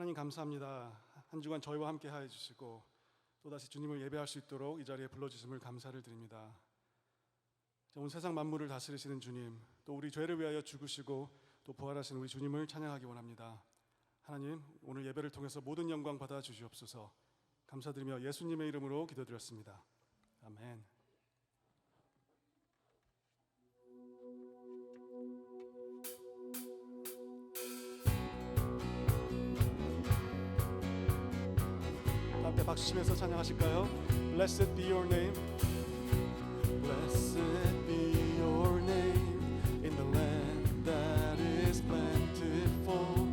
하나님 감사합니다. 한 주간 저희와 함께 하여 주시고 또다시 주님을 예배할 수 있도록 이 자리에 불러주심을 감사를 드립니다. 온 세상 만물을 다스리시는 주님, 또 우리 죄를 위하여 죽으시고 또 부활하신 우리 주님을 찬양하기 원합니다. 하나님, 오늘 예배를 통해서 모든 영광 받아 주시옵소서. 감사드리며 예수님의 이름으로 기도드렸습니다. 아멘. 함께 박수 치면서 찬양하실까요? Blessed be your name. Blessed be your name in the land that is plentiful,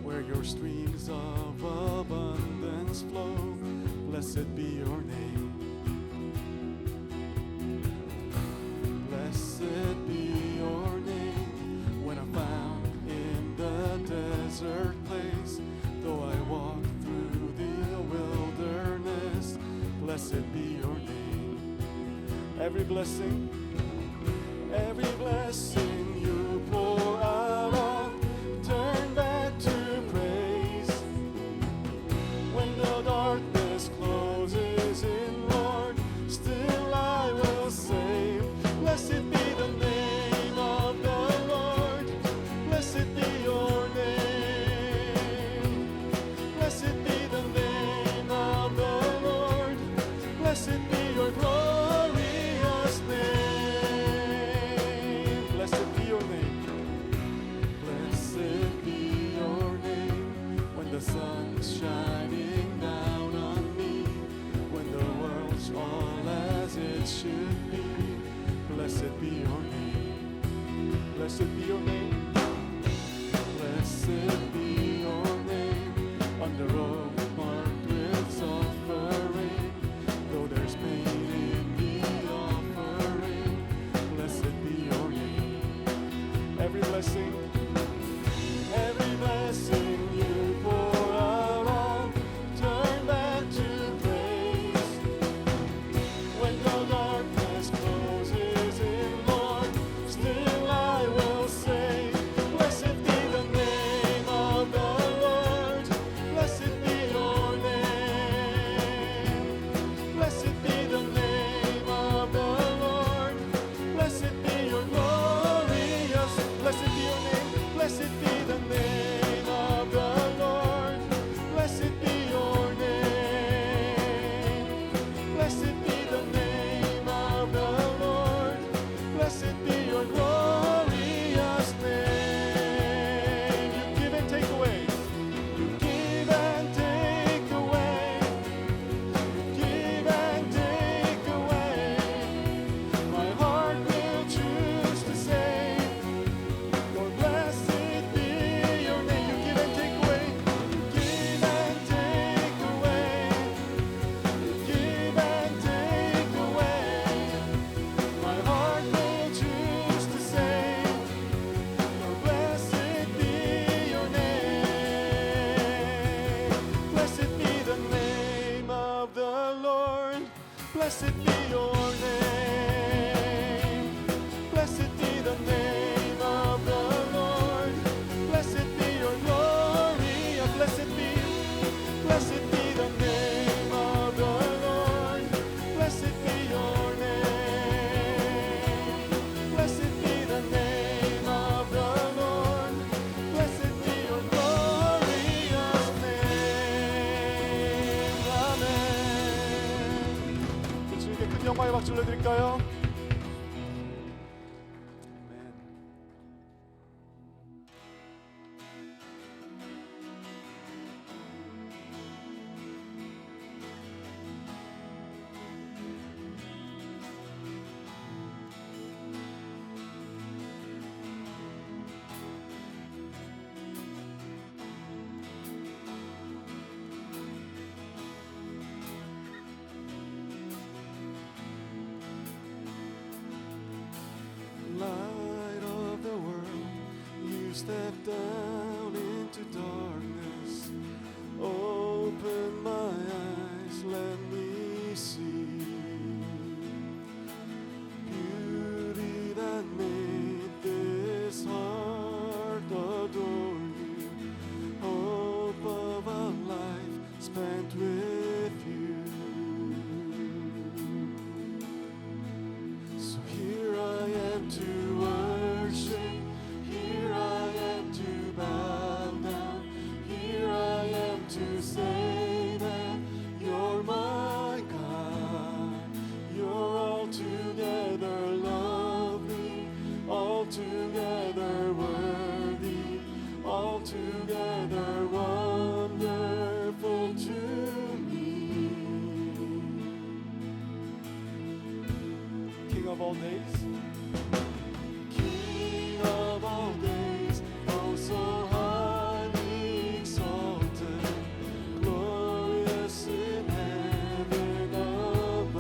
where your streams of abundance flow. Blessed be your name. Blessed be your name when I'm found in the desert place, though I walk through the wilderness. Blessed be your name. Every blessing you pour out, I'll turn back to praise. When the darkness closes in, Lord, still I will say, blessed be the name of the Lord. Blessed be your name. Blessed be the name of the Lord. Blessed be your glorious name. Blessed be your name. Blessed be your name when the sun's shining down on me, when the world's all as it should be. Blessed be your name. Blessed be your name. Blessed be your name on the road marked with suffering, though there's pain in the offering. Blessed be your name. Every blessing you pour out, I'll turn back to praise. When the darkness closes in, Lord, still I will say, blessed be the name of the Lord. Blessed be your name. Blessed be the name of the Lord. Blessed be your glorious. Blessed be your name. Blessed be the name of the Lord. Blessed be your name. Blessed be the name of the Lord. Blessed be your glorious name. You give and take away. You give and take away. You give and take away. My heart will choose to say, Lord, blessed be your name. You give and take away. You give and take away. You give and take away. My heart will choose to say, Lord, blessed be your name. Blessed be the name of the Lord. Blessed be your name. Blessed be the name of the Lord. Blessed be your glory. Blessed be the name of the Lord. Blessed be your name. Blessed be the name of the Lord. Blessed be your glorious name. 아멘. 주님께 큰 영광의 박수 올려드릴까요? 아멘. Light of the world, you step down into darkness. Open my eyes, let me see beauty that made this heart adore you. Hope of a of all days. King of all days, oh so highly exalted, glorious in heaven above.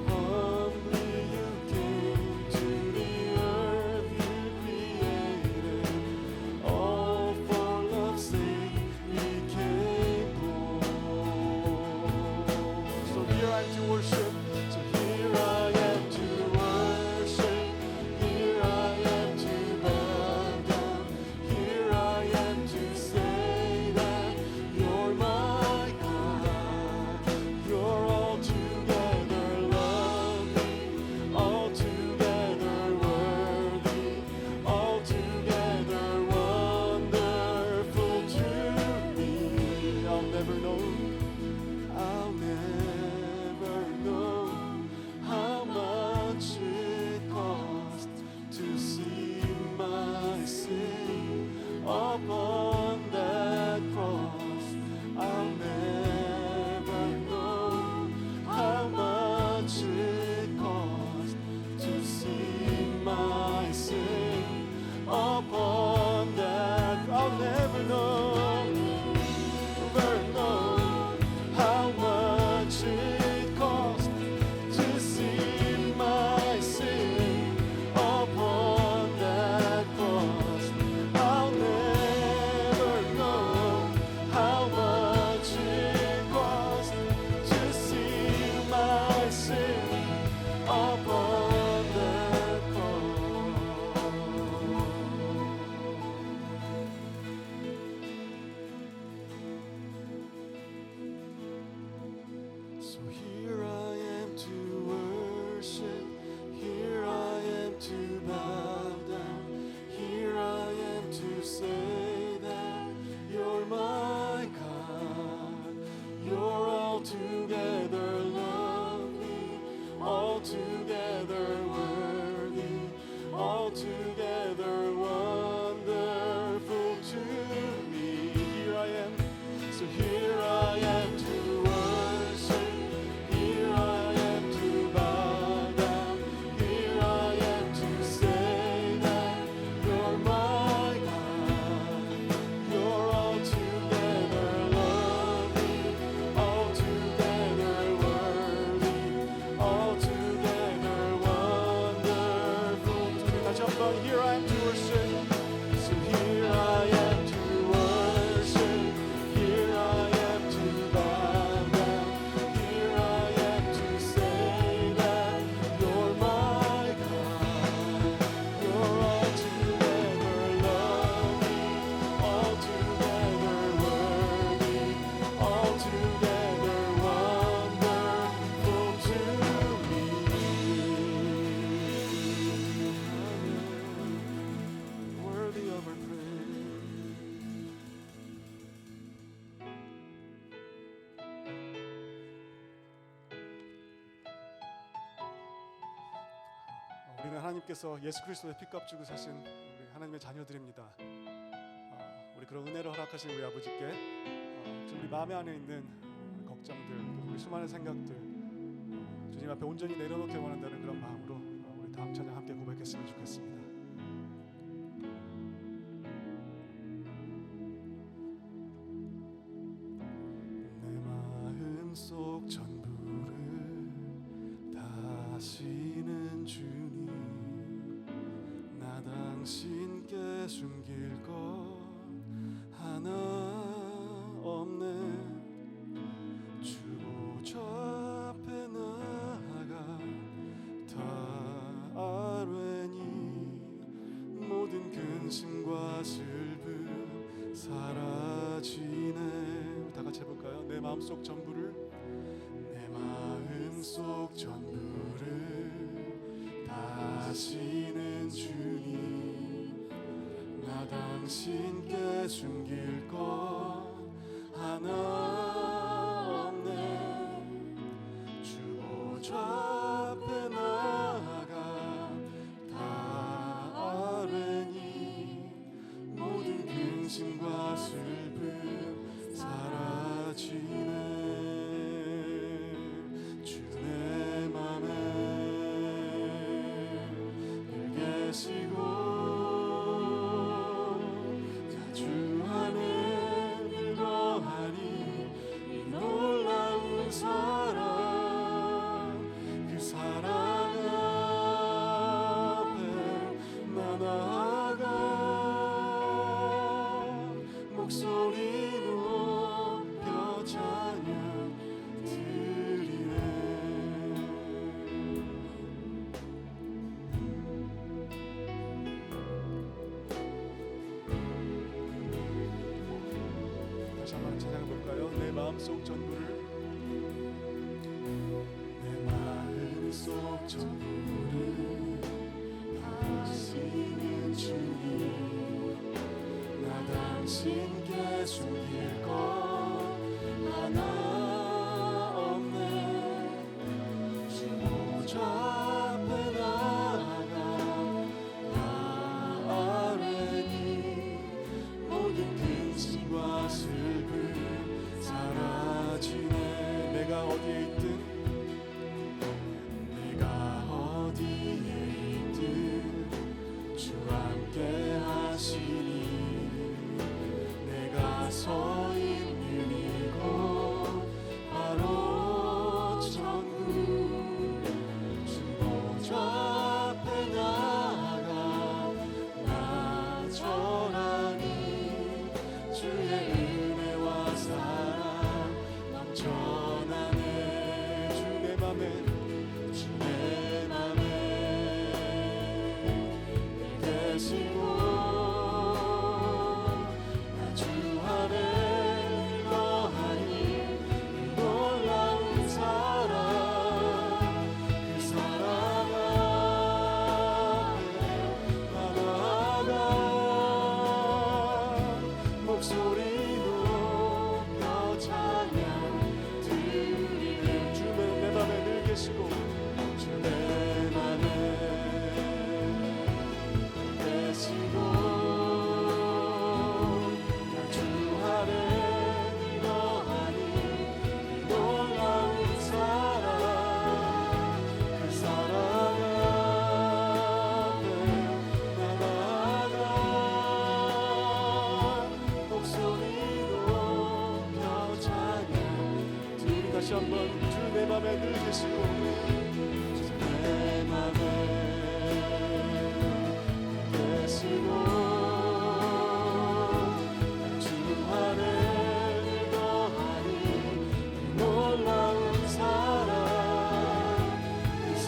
Humbly you came to the earth you created, all for love's sake became poor. So here I am to worship. So here I am to worship. Here I am to bow down. Here I am to say that you're my God. You're altogether lovely, altogether worthy, altogether wonderful to me. I'll never know how much it cost to see my sin upon that cross. I'll never know how much it cost to see my sin upon that. I'll never know how much it cost to see my sin upon that cross. I'll never know how much it cost to see my sin upon that cross. So here I am to worship, here I am to bow down, here I am to say that you're my God. You're altogether lovely, altogether worthy, altogether wonderful to me. Here I am, so here I am to worship. Here I am to bow down. Here I am to say that you're my God. You're altogether lovely, altogether worthy, altogether wonderful to me. 다시 한번 here I am to worship. So here I am to worship. Here I am to bow down. Here I am to say that you're my God. You're altogether lovely, altogether worthy, altogether wonderful to me. Worthy of our praise. 우리는 하나님께서 예수 그리스도의 피값 주고 사신 우리 하나님의 자녀들입니다. 우리 그런 은혜를 허락하신 우리 아버지께 지금 우리 마음 안에 있는 걱정들, 또 우리 수많은 생각들 주님 앞에 온전히 내려놓기 원한다는 그런 마음으로 우리 다음 찬양 함께 고백했으면 좋겠습니다. 내 마음속 전부를 다시는 주님, 나 당신께 숨길 것 하나 없네. 주보좌 앞에 나아가 다 알외니 모든 근심과 슬픔 사라지네. 다 같이 해볼까요? 내 마음속 전부를, 내 마음속 전부를 다시는 주님, 나 당신께 숨길 것 하나 없네. 주보좌 앞에 나아가 다 아뢰니 모든 근심과 슬픔 사라지네. 주 내 계시고 주 안에 늘 거하니 이 놀라운 사랑 그 사랑 앞에 나 나아가 목소리 높여 찬양 드리네. 다시 한번 찬양해 볼까요? 내 마음속 전부를 내 마음속 전부를 하시는 주님 나 당신께 숨길 것 하나 없네. 주 보좌 앞에 나아가 나 아뢰니 모든 근심과 슬픔 사라지네. 내가 어디에 있든 내가 어디에 있든 주 함께 하시니 내가 서 있는 이곳 바로 천국 주 보좌 앞에 나아가 나 절하니 주의 은혜와 사랑 넘쳐나네. 주 내 맘에 주 내 맘에 계시고 다시 한번 주 내 맘에 늘 계시고 주 내 맘에 계시고 주 안에 늘 거하니 놀라운 사랑 그 사랑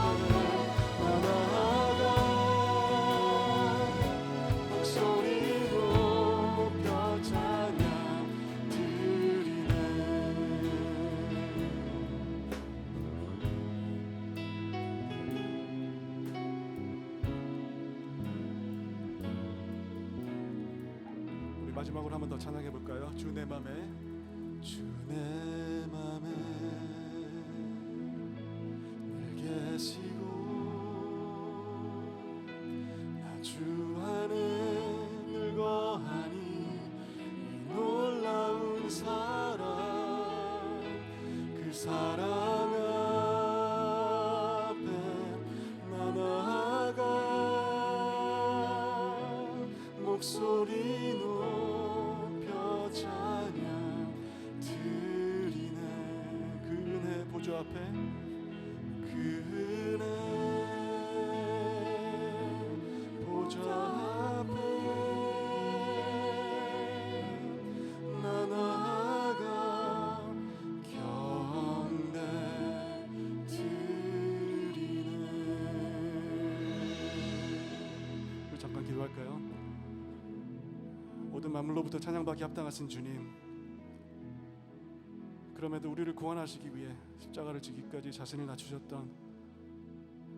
앞에 나 나아가 목소리 높여 찬양 마지막으로 한 번 더 찬양해 볼까요? 주 내 맘에 주 내 맘에 늘 계시고 나 주 안에 늘 거하니 이 놀라운 사랑 그 사랑 앞에 나 나아가 목소리 높여 찬양 드리네. 그 은혜 보좌 앞에 그 은혜 보좌 앞에 나 나아가 경배 드리네. 잠깐 기도할까요? 모든 만물로부터 찬양받기 합당하신 주님, 그럼에도 우리를 구원하시기 위해 십자가를 지기까지 자신을 낮추셨던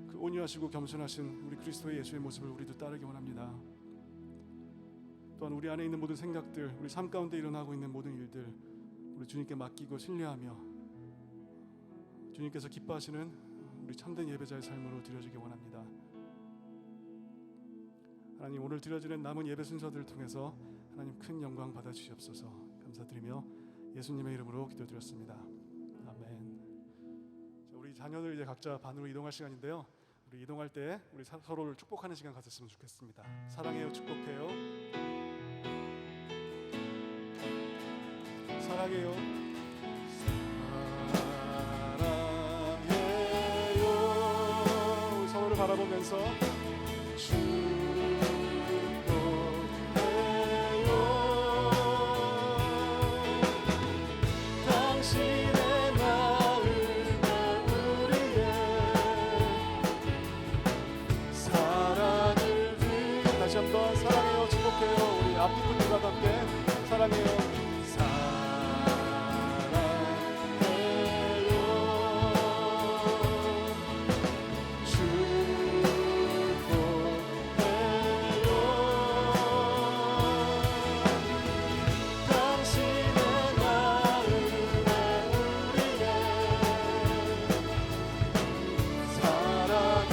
그 온유하시고 겸손하신 우리 그리스도의 예수의 모습을 우리도 따르기 원합니다. 또한 우리 안에 있는 모든 생각들, 우리 삶 가운데 일어나고 있는 모든 일들 우리 주님께 맡기고 신뢰하며 주님께서 기뻐하시는 우리 참된 예배자의 삶으로 드려지기 원합니다. 하나님, 오늘 드려지는 남은 예배 순서들을 통해서 하나님 큰 영광 받아주시옵소서. 감사드리며 예수님의 이름으로 기도드렸습니다. 아멘. 자, 우리 자녀들 이제 각자 반으로 이동할 시간인데요. 우리 이동할 때 우리 서로를 축복하는 시간 가졌으면 좋겠습니다. 사랑해요, 축복해요. 사랑해요. 사랑해요. 서로를 바라보면서 한번 사랑해요, 축복해요. 우리 앞뒤 분들과 함께 사랑해요, 사랑해요, 축복해요. 당신의 마음에 우리의 사랑을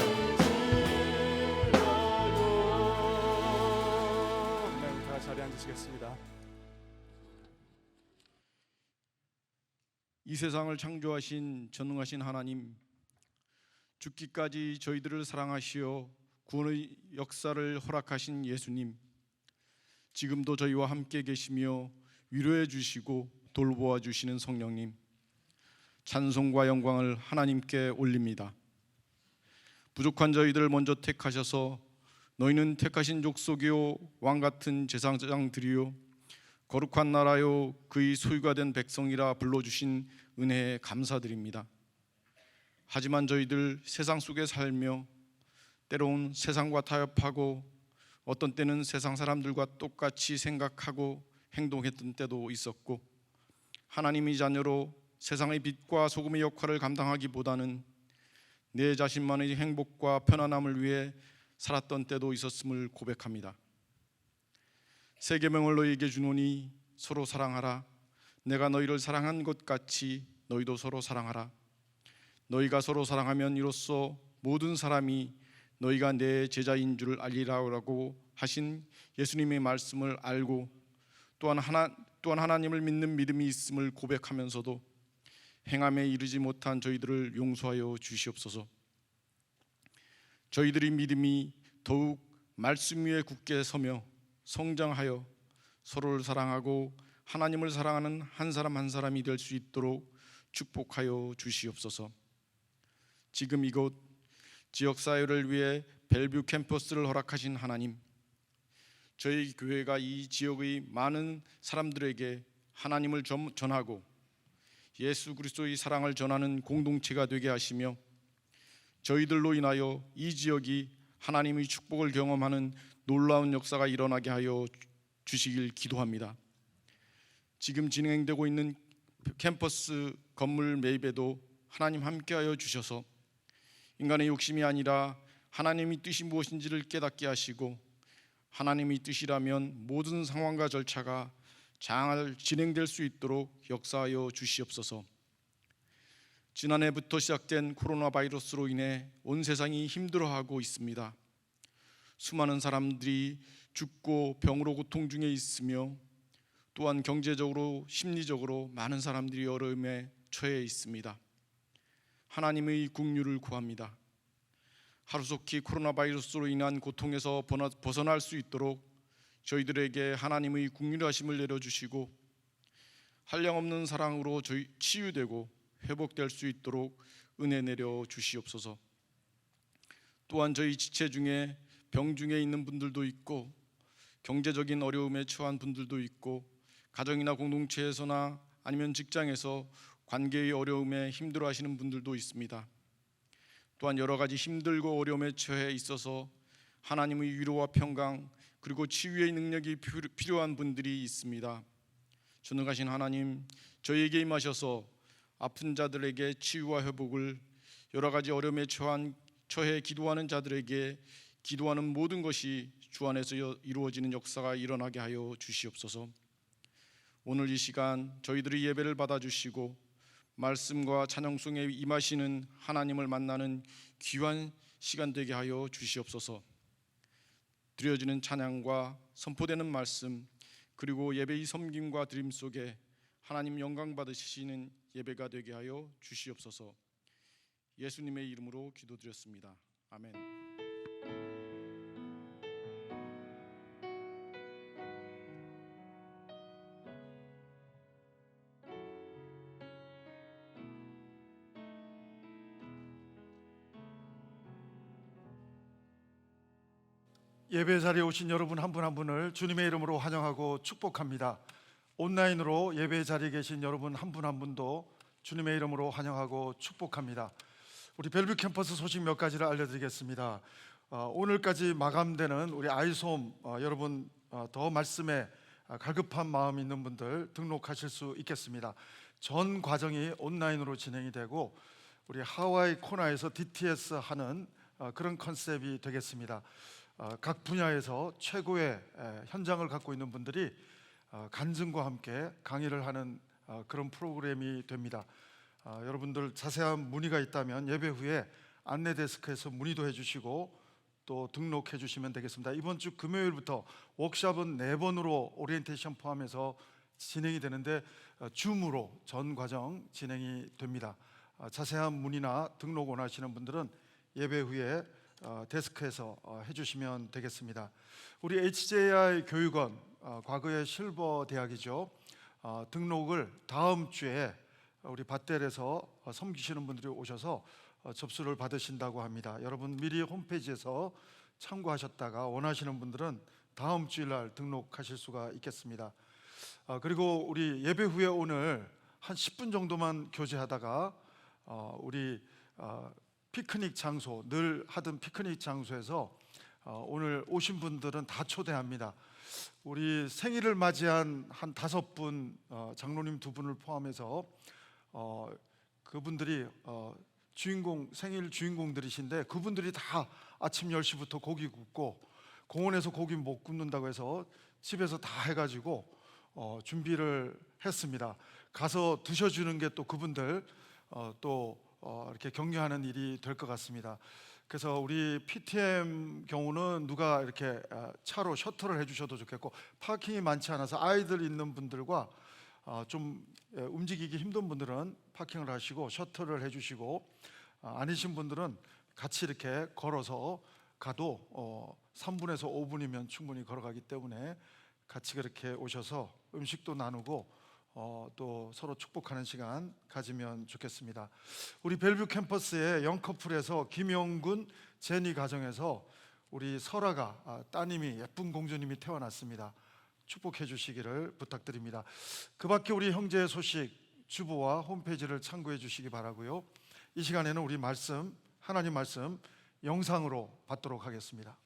자리에 앉으시겠습니다. 이 세상을 창조하신 전능하신 하나님, 죽기까지 저희들을 사랑하시어 구원의 역사를 허락하신 예수님, 지금도 저희와 함께 계시며 위로해 주시고 돌보아 주시는 성령님, 찬송과 영광을 하나님께 올립니다. 부족한 저희들을 먼저 택하셔서 너희는 택하신 족속이요 왕같은 제사장들이요 거룩한 나라요 그의 소유가 된 백성이라 불러주신 은혜에 감사드립니다. 하지만 저희들 세상 속에 살며 때로는 세상과 타협하고 어떤 때는 세상 사람들과 똑같이 생각하고 행동했던 때도 있었고, 하나님의 자녀로 세상의 빛과 소금의 역할을 감당하기보다는 내 자신만의 행복과 편안함을 위해 살았던 때도 있었음을 고백합니다. 새 계명을 너희에게 주노니 서로 사랑하라. 내가 너희를 사랑한 것 같이 너희도 서로 사랑하라. 너희가 서로 사랑하면 이로써 모든 사람이 너희가 내 제자인 줄 알리라고 하신 예수님의 말씀을 알고 또한 하나님을 믿는 믿음이 있음을 고백하면서도 행함에 이르지 못한 저희들을 용서하여 주시옵소서. 저희들의 믿음이 더욱 말씀 위에 굳게 서며 성장하여 서로를 사랑하고 하나님을 사랑하는 한 사람 한 사람이 될 수 있도록 축복하여 주시옵소서. 지금 이곳 지역사회를 위해 벨뷰 캠퍼스를 허락하신 하나님, 저희 교회가 이 지역의 많은 사람들에게 하나님을 전하고 예수 그리스도의 사랑을 전하는 공동체가 되게 하시며 저희들로 인하여 이 지역이 하나님의 축복을 경험하는 놀라운 역사가 일어나게 하여 주시길 기도합니다. 지금 진행되고 있는 캠퍼스 건물 매입에도 하나님 함께하여 주셔서 인간의 욕심이 아니라 하나님의 뜻이 무엇인지를 깨닫게 하시고 하나님의 뜻이라면 모든 상황과 절차가 잘 진행될 수 있도록 역사하여 주시옵소서. 지난해부터 시작된 코로나 바이러스로 인해 온 세상이 힘들어하고 있습니다. 수많은 사람들이 죽고 병으로 고통 중에 있으며 또한 경제적으로 심리적으로 많은 사람들이 어려움에 처해 있습니다. 하나님의 긍휼을 구합니다. 하루속히 코로나 바이러스로 인한 고통에서 벗어날 수 있도록 저희들에게 하나님의 긍휼하심을 내려주시고 한량없는 사랑으로 치유되고 회복될 수 있도록 은혜 내려 주시옵소서. 또한 저희 지체 중에 병 중에 있는 분들도 있고 경제적인 어려움에 처한 분들도 있고 가정이나 공동체에서나 아니면 직장에서 관계의 어려움에 힘들어하시는 분들도 있습니다. 또한 여러 가지 힘들고 어려움에 처해 있어서 하나님의 위로와 평강 그리고 치유의 능력이 필요한 분들이 있습니다. 전능하신 하나님, 저희에게 임하셔서 아픈 자들에게 치유와 회복을, 여러 가지 어려움에 처해 기도하는 자들에게 기도하는 모든 것이 주 안에서 이루어지는 역사가 일어나게 하여 주시옵소서. 오늘 이 시간 저희들의 예배를 받아주시고 말씀과 찬양송에 임하시는 하나님을 만나는 귀한 시간 되게 하여 주시옵소서. 드려지는 찬양과 선포되는 말씀 그리고 예배의 섬김과 드림 속에 하나님 영광 받으시는 예배가 되게 하여 주시옵소서. 예수님의 이름으로 기도드렸습니다. 아멘. 예배 자리에 오신 여러분 한 분 한 분을 주님의 이름으로 환영하고 축복합니다. 온라인으로 예배 자리에 계신 여러분 한 분 한 분도 주님의 이름으로 환영하고 축복합니다. 우리 벨뷰 캠퍼스 소식 몇 가지를 알려드리겠습니다. 오늘까지 마감되는 우리 아이솜 여러분 더 말씀에 갈급한 마음 있는 분들 등록하실 수 있겠습니다. 전 과정이 온라인으로 진행이 되고 우리 하와이 코나에서 DTS 하는 그런 컨셉이 되겠습니다. 각 분야에서 최고의 현장을 갖고 있는 분들이 간증과 함께 강의를 하는 그런 프로그램이 됩니다. 여러분들 자세한 문의가 있다면 예배 후에 안내 데스크에서 문의도 해주시고 또 등록해 주시면 되겠습니다. 이번 주 금요일부터 워크숍은 4번으로 오리엔테이션 포함해서 진행이 되는데 줌으로 전 과정 진행이 됩니다. 자세한 문의나 등록 원하시는 분들은 예배 후에 데스크에서 해주시면 되겠습니다. 우리 HJI 교육원 과거의 실버 대학이죠. 등록을 다음 주에 우리 밧델에서 섬기시는 분들이 오셔서 접수를 받으신다고 합니다. 여러분 미리 홈페이지에서 참고하셨다가 원하시는 분들은 다음 주일날 등록하실 수가 있겠습니다. 그리고 우리 예배 후에 오늘 한 10분 정도만 교제하다가 우리 피크닉 장소, 늘 하던 피크닉 장소에서 오늘 오신 분들은 다 초대합니다. 우리 생일을 맞이한 한 5분, 장로님 2분을 포함해서 그분들이 생일 주인공들이신데 그분들이 다 아침 10시부터 고기 굽고 공원에서 고기 못 굽는다고 해서 집에서 다 해가지고 준비를 했습니다. 가서 드셔주는 게 또 그분들 이렇게 격려하는 일이 될 것 같습니다. 그래서 우리 PTM 경우는 누가 이렇게 차로 셔틀을 해주셔도 좋겠고, 파킹이 많지 않아서 아이들 있는 분들과 좀 움직이기 힘든 분들은 파킹을 하시고 셔틀을 해주시고, 아니신 분들은 같이 이렇게 걸어서 가도 3분에서 5분이면 충분히 걸어가기 때문에 같이 그렇게 오셔서 음식도 나누고 또 서로 축복하는 시간 가지면 좋겠습니다. 우리 벨뷰 캠퍼스의 영커플에서 김영군 제니 가정에서 우리 설아가 따님이 예쁜 공주님이 태어났습니다. 축복해 주시기를 부탁드립니다. 그 밖에 우리 형제의 소식 주보와 홈페이지를 참고해 주시기 바라고요. 이 시간에는 우리 말씀, 하나님 말씀 영상으로 받도록 하겠습니다.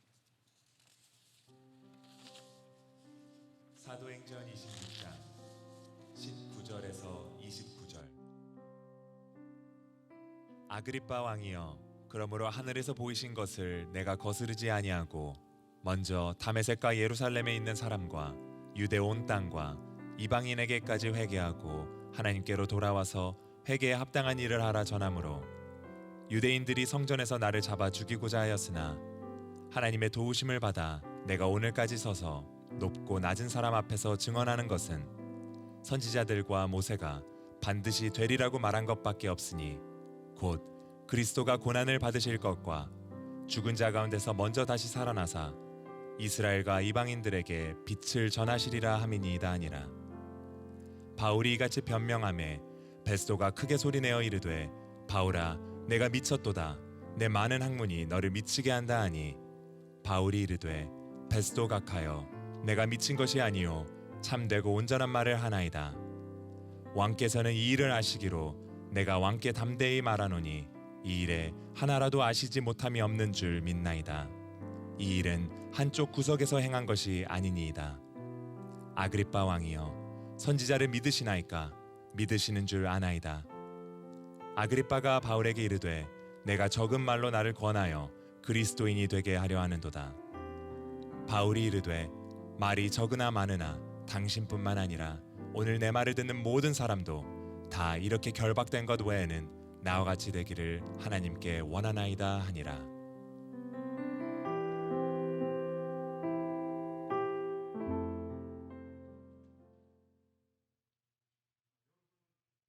사도행전 26장 19절에서 29절. 아그리빠 왕이여, 그러므로 하늘에서 보이신 것을 내가 거스르지 아니하고 먼저 다메섹과 예루살렘에 있는 사람과 유대 온 땅과 이방인에게까지 회개하고 하나님께로 돌아와서 회개에 합당한 일을 하라 전하므로, 유대인들이 성전에서 나를 잡아 죽이고자 하였으나 하나님의 도우심을 받아 내가 오늘까지 서서 높고 낮은 사람 앞에서 증언하는 것은 선지자들과 모세가 반드시 되리라고 말한 것밖에 없으니, 곧 그리스도가 고난을 받으실 것과 죽은 자 가운데서 먼저 다시 살아나사 이스라엘과 이방인들에게 빛을 전하시리라 함이니이다 하니라. 바울이 이같이 변명하매 베스도가 크게 소리내어 이르되, 바울아, 내가 미쳤도다. 내 많은 학문이 너를 미치게 한다 하니, 바울이 이르되, 베스도 각하여, 내가 미친 것이 아니요 참되고 온전한 말을 하나이다. 왕께서는 이 일을 아시기로 내가 왕께 담대히 말하노니 이 일에 하나라도 아시지 못함이 없는 줄 믿나이다. 이 일은 한쪽 구석에서 행한 것이 아니니이다. 아그리빠 왕이여, 선지자를 믿으시나이까? 믿으시는 줄 아나이다. 아그리빠가 바울에게 이르되, 내가 적은 말로 나를 권하여 그리스도인이 되게 하려 하는도다. 바울이 이르되, 말이 적으나 많으나 당신뿐만 아니라 오늘 내 말을 듣는 모든 사람도 다 이렇게 결박된 것 외에는 나와 같이 되기를 하나님께 원하나이다 하니라.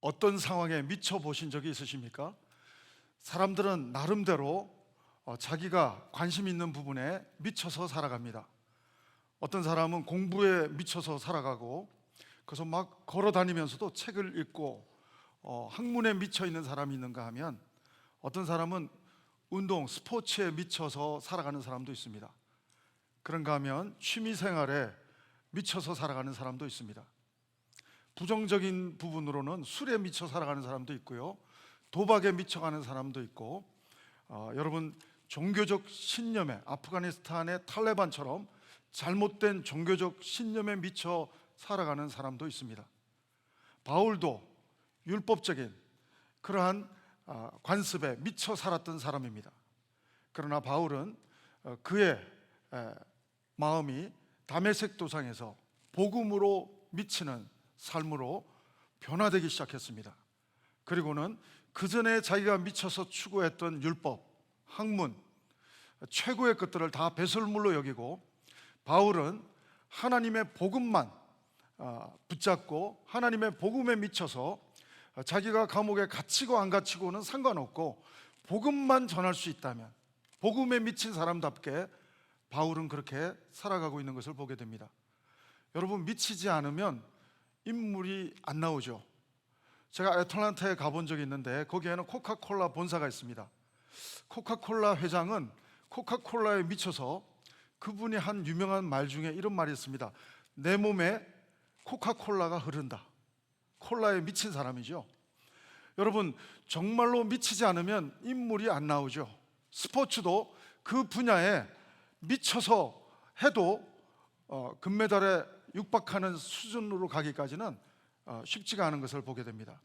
어떤 상황에 미쳐 보신 적이 있으십니까? 사람들은 나름대로 자기가 관심 있는 부분에 미쳐서 살아갑니다. 어떤 사람은 공부에 미쳐서 살아가고, 그래서 막 걸어 다니면서도 책을 읽고 학문에 미쳐 있는 사람이 있는가 하면, 어떤 사람은 운동, 스포츠에 미쳐서 살아가는 사람도 있습니다. 그런가 하면 취미 생활에 미쳐서 살아가는 사람도 있습니다. 부정적인 부분으로는 술에 미쳐 살아가는 사람도 있고요, 도박에 미쳐가는 사람도 있고, 여러분 종교적 신념에, 아프가니스탄의 탈레반처럼 잘못된 종교적 신념에 미쳐 살아가는 사람도 있습니다. 바울도 율법적인 그러한 관습에 미쳐 살았던 사람입니다. 그러나 바울은 그의 마음이 다메섹 도상에서 복음으로 미치는 삶으로 변화되기 시작했습니다. 그리고는 그 전에 자기가 미쳐서 추구했던 율법, 학문, 최고의 것들을 다 배설물로 여기고, 바울은 하나님의 복음만 붙잡고 하나님의 복음에 미쳐서 자기가 감옥에 갇히고 안 갇히고는 상관없고 복음만 전할 수 있다면, 복음에 미친 사람답게 바울은 그렇게 살아가고 있는 것을 보게 됩니다. 여러분, 미치지 않으면 인물이 안 나오죠. 제가 애틀랜타에 가본 적이 있는데 거기에는 코카콜라 본사가 있습니다. 코카콜라 회장은 코카콜라에 미쳐서, 그분이 한 유명한 말 중에 이런 말이 있습니다. 내 몸에 코카콜라가 흐른다. 콜라에 미친 사람이죠. 여러분, 정말로 미치지 않으면 인물이 안 나오죠. 스포츠도 그 분야에 미쳐서 해도 금메달에 육박하는 수준으로 가기까지는 쉽지가 않은 것을 보게 됩니다.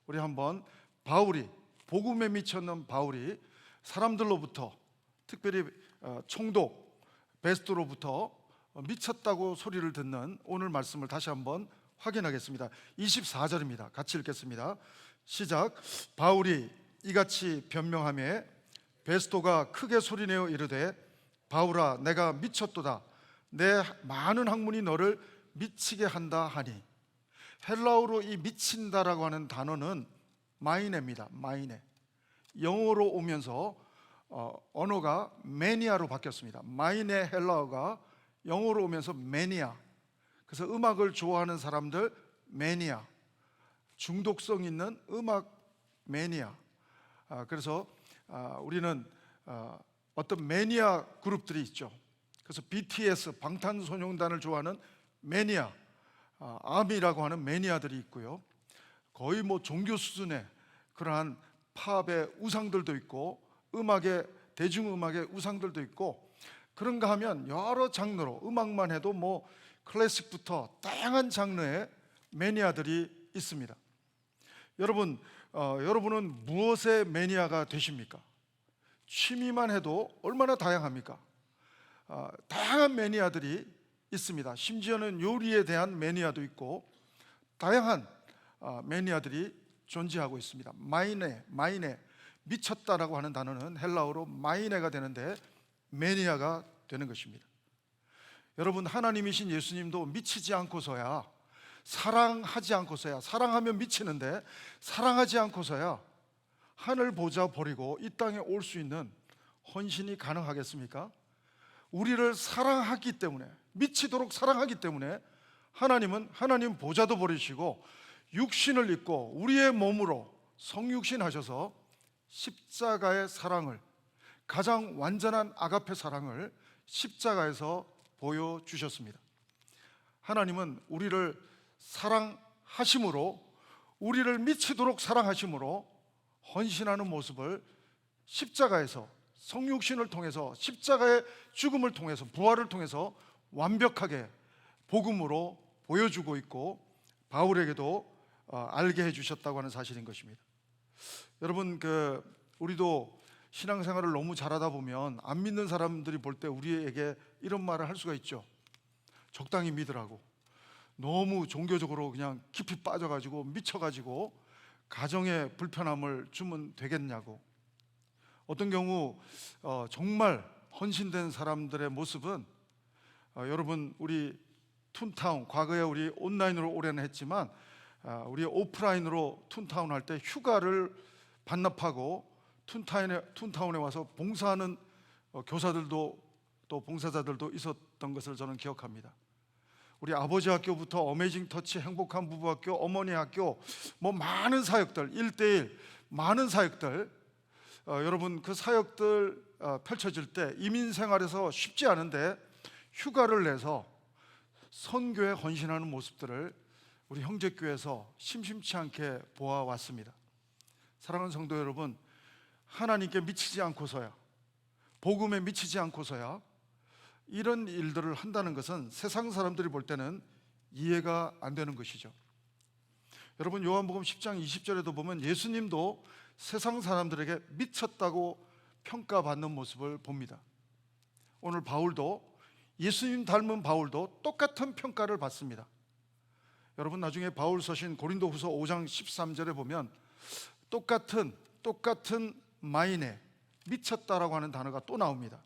우리 한번 바울이, 복음에 미쳤는 바울이 사람들로부터, 특별히 총독 베스토로부터 미쳤다고 소리를 듣는 오늘 말씀을 다시 한번 확인하겠습니다. 24절입니다. 같이 읽겠습니다. 시작. 바울이 이같이 변명하며 베스토가 크게 소리내어 이르되, 바울아, 내가 미쳤도다. 내 많은 학문이 너를 미치게 한다 하니. 헬라어로 이 미친다라고 하는 단어는 마이네입니다. 마이네. 영어로 오면서 언어가 매니아로 바뀌었습니다. 마이네 헬라어가 영어로 오면서 매니아. 그래서 음악을 좋아하는 사람들 매니아, 중독성 있는 음악 매니아. 그래서 우리는 어떤 매니아 그룹들이 있죠. 그래서 BTS, 방탄소년단을 좋아하는 매니아, 아미라고 하는 매니아들이 있고요, 거의 뭐 종교 수준의 그러한 팝의 우상들도 있고, 음악의, 대중음악의 우상들도 있고, 그런가 하면 여러 장르로, 음악만 해도 뭐 클래식부터 다양한 장르의 매니아들이 있습니다. 여러분, 여러분은 무엇의 매니아가 되십니까? 취미만 해도 얼마나 다양합니까? 다양한 매니아들이 있습니다. 심지어는 요리에 대한 매니아도 있고, 다양한 매니아들이 존재하고 있습니다. 마이네, 미쳤다라고 하는 단어는 헬라어로 마이네가 되는데 매니아가 되는 것입니다. 여러분, 하나님이신 예수님도 미치지 않고서야, 사랑하지 않고서야, 사랑하면 미치는데 사랑하지 않고서야 하늘 보좌 버리고 이 땅에 올 수 있는 헌신이 가능하겠습니까? 우리를 사랑하기 때문에, 미치도록 사랑하기 때문에 하나님은 하나님 보좌도 버리시고 육신을 입고 우리의 몸으로 성육신 하셔서 십자가의 사랑을, 가장 완전한 아가페 사랑을 십자가에서 보여주셨습니다. 하나님은 우리를 사랑하심으로, 우리를 미치도록 사랑하심으로 헌신하는 모습을 십자가에서, 성육신을 통해서, 십자가의 죽음을 통해서, 부활을 통해서 완벽하게 복음으로 보여주고 있고, 바울에게도 알게 해주셨다고 하는 사실인 것입니다. 여러분, 우리도 신앙생활을 너무 잘하다 보면 안 믿는 사람들이 볼 때 우리에게 이런 말을 할 수가 있죠. 적당히 믿으라고. 너무 종교적으로 그냥 깊이 빠져가지고 미쳐가지고 가정에 불편함을 주면 되겠냐고. 어떤 경우 정말 헌신된 사람들의 모습은, 여러분, 우리 툰타운, 과거에 우리 온라인으로 오래는 했지만 우리 오프라인으로 툰타운 할 때 휴가를 반납하고 툰타운에 와서 봉사하는 교사들도 또 봉사자들도 있었던 것을 저는 기억합니다. 우리 아버지 학교부터 어메이징 터치, 행복한 부부학교, 어머니 학교, 뭐 많은 사역들, 1대1 많은 사역들, 여러분 그 사역들 펼쳐질 때 이민 생활에서 쉽지 않은데 휴가를 내서 선교에 헌신하는 모습들을 우리 형제교회에서 심심치 않게 보아왔습니다. 사랑하는 성도 여러분, 하나님께 미치지 않고서야, 복음에 미치지 않고서야 이런 일들을 한다는 것은 세상 사람들이 볼 때는 이해가 안 되는 것이죠. 여러분 요한복음 10장 20절에도 보면 예수님도 세상 사람들에게 미쳤다고 평가받는 모습을 봅니다. 오늘 바울도, 예수님 닮은 바울도 똑같은 평가를 받습니다. 여러분 나중에 바울 서신 고린도후서 5장 13절에 보면 똑같은 마이네, 미쳤다라고 하는 단어가 또 나옵니다.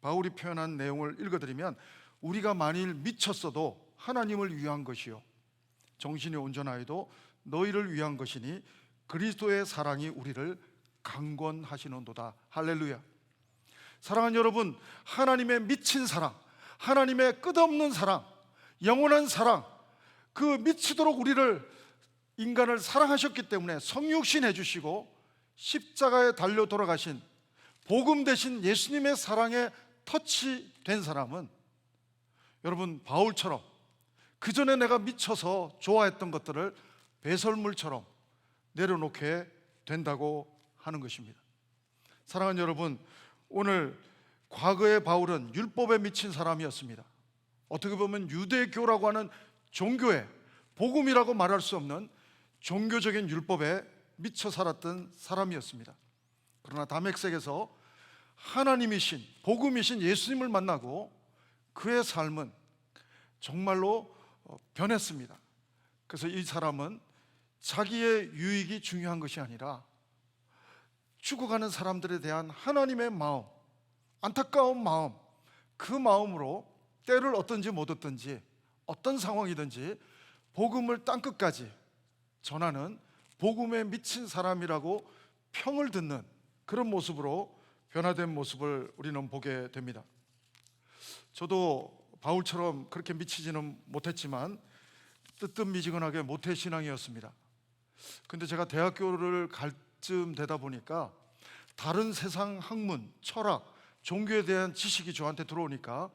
바울이 표현한 내용을 읽어드리면 우리가 만일 미쳤어도 하나님을 위한 것이요 정신이 온전하여도 너희를 위한 것이니 그리스도의 사랑이 우리를 강권하시는도다. 할렐루야. 사랑하는 여러분, 하나님의 미친 사랑, 하나님의 끝없는 사랑, 영원한 사랑, 그 미치도록 우리를, 인간을 사랑하셨기 때문에 성육신 해주시고 십자가에 달려 돌아가신 복음 대신 예수님의 사랑에 터치된 사람은 여러분 바울처럼 그 전에 내가 미쳐서 좋아했던 것들을 배설물처럼 내려놓게 된다고 하는 것입니다. 사랑하는 여러분, 오늘 과거의 바울은 율법에 미친 사람이었습니다. 어떻게 보면 유대교라고 하는 종교에, 복음이라고 말할 수 없는 종교적인 율법에 미쳐 살았던 사람이었습니다. 그러나 다메섹에서 하나님이신, 복음이신 예수님을 만나고 그의 삶은 정말로 변했습니다. 그래서 이 사람은 자기의 유익이 중요한 것이 아니라 죽어가는 사람들에 대한 하나님의 마음, 안타까운 마음, 그 마음으로 때를 얻든지 못 얻든지 어떤 상황이든지 복음을 땅끝까지 전하는 복음에 미친 사람이라고 평을 듣는 그런 모습으로 변화된 모습을 우리는 보게 됩니다. 저도 바울처럼 그렇게 미치지는 못했지만 뜨뜻미지근하게 모태신앙이었습니다. 근데 제가 대학교를 갈 쯤 되다 보니까 다른 세상 학문, 철학, 종교에 대한 지식이 저한테 들어오니까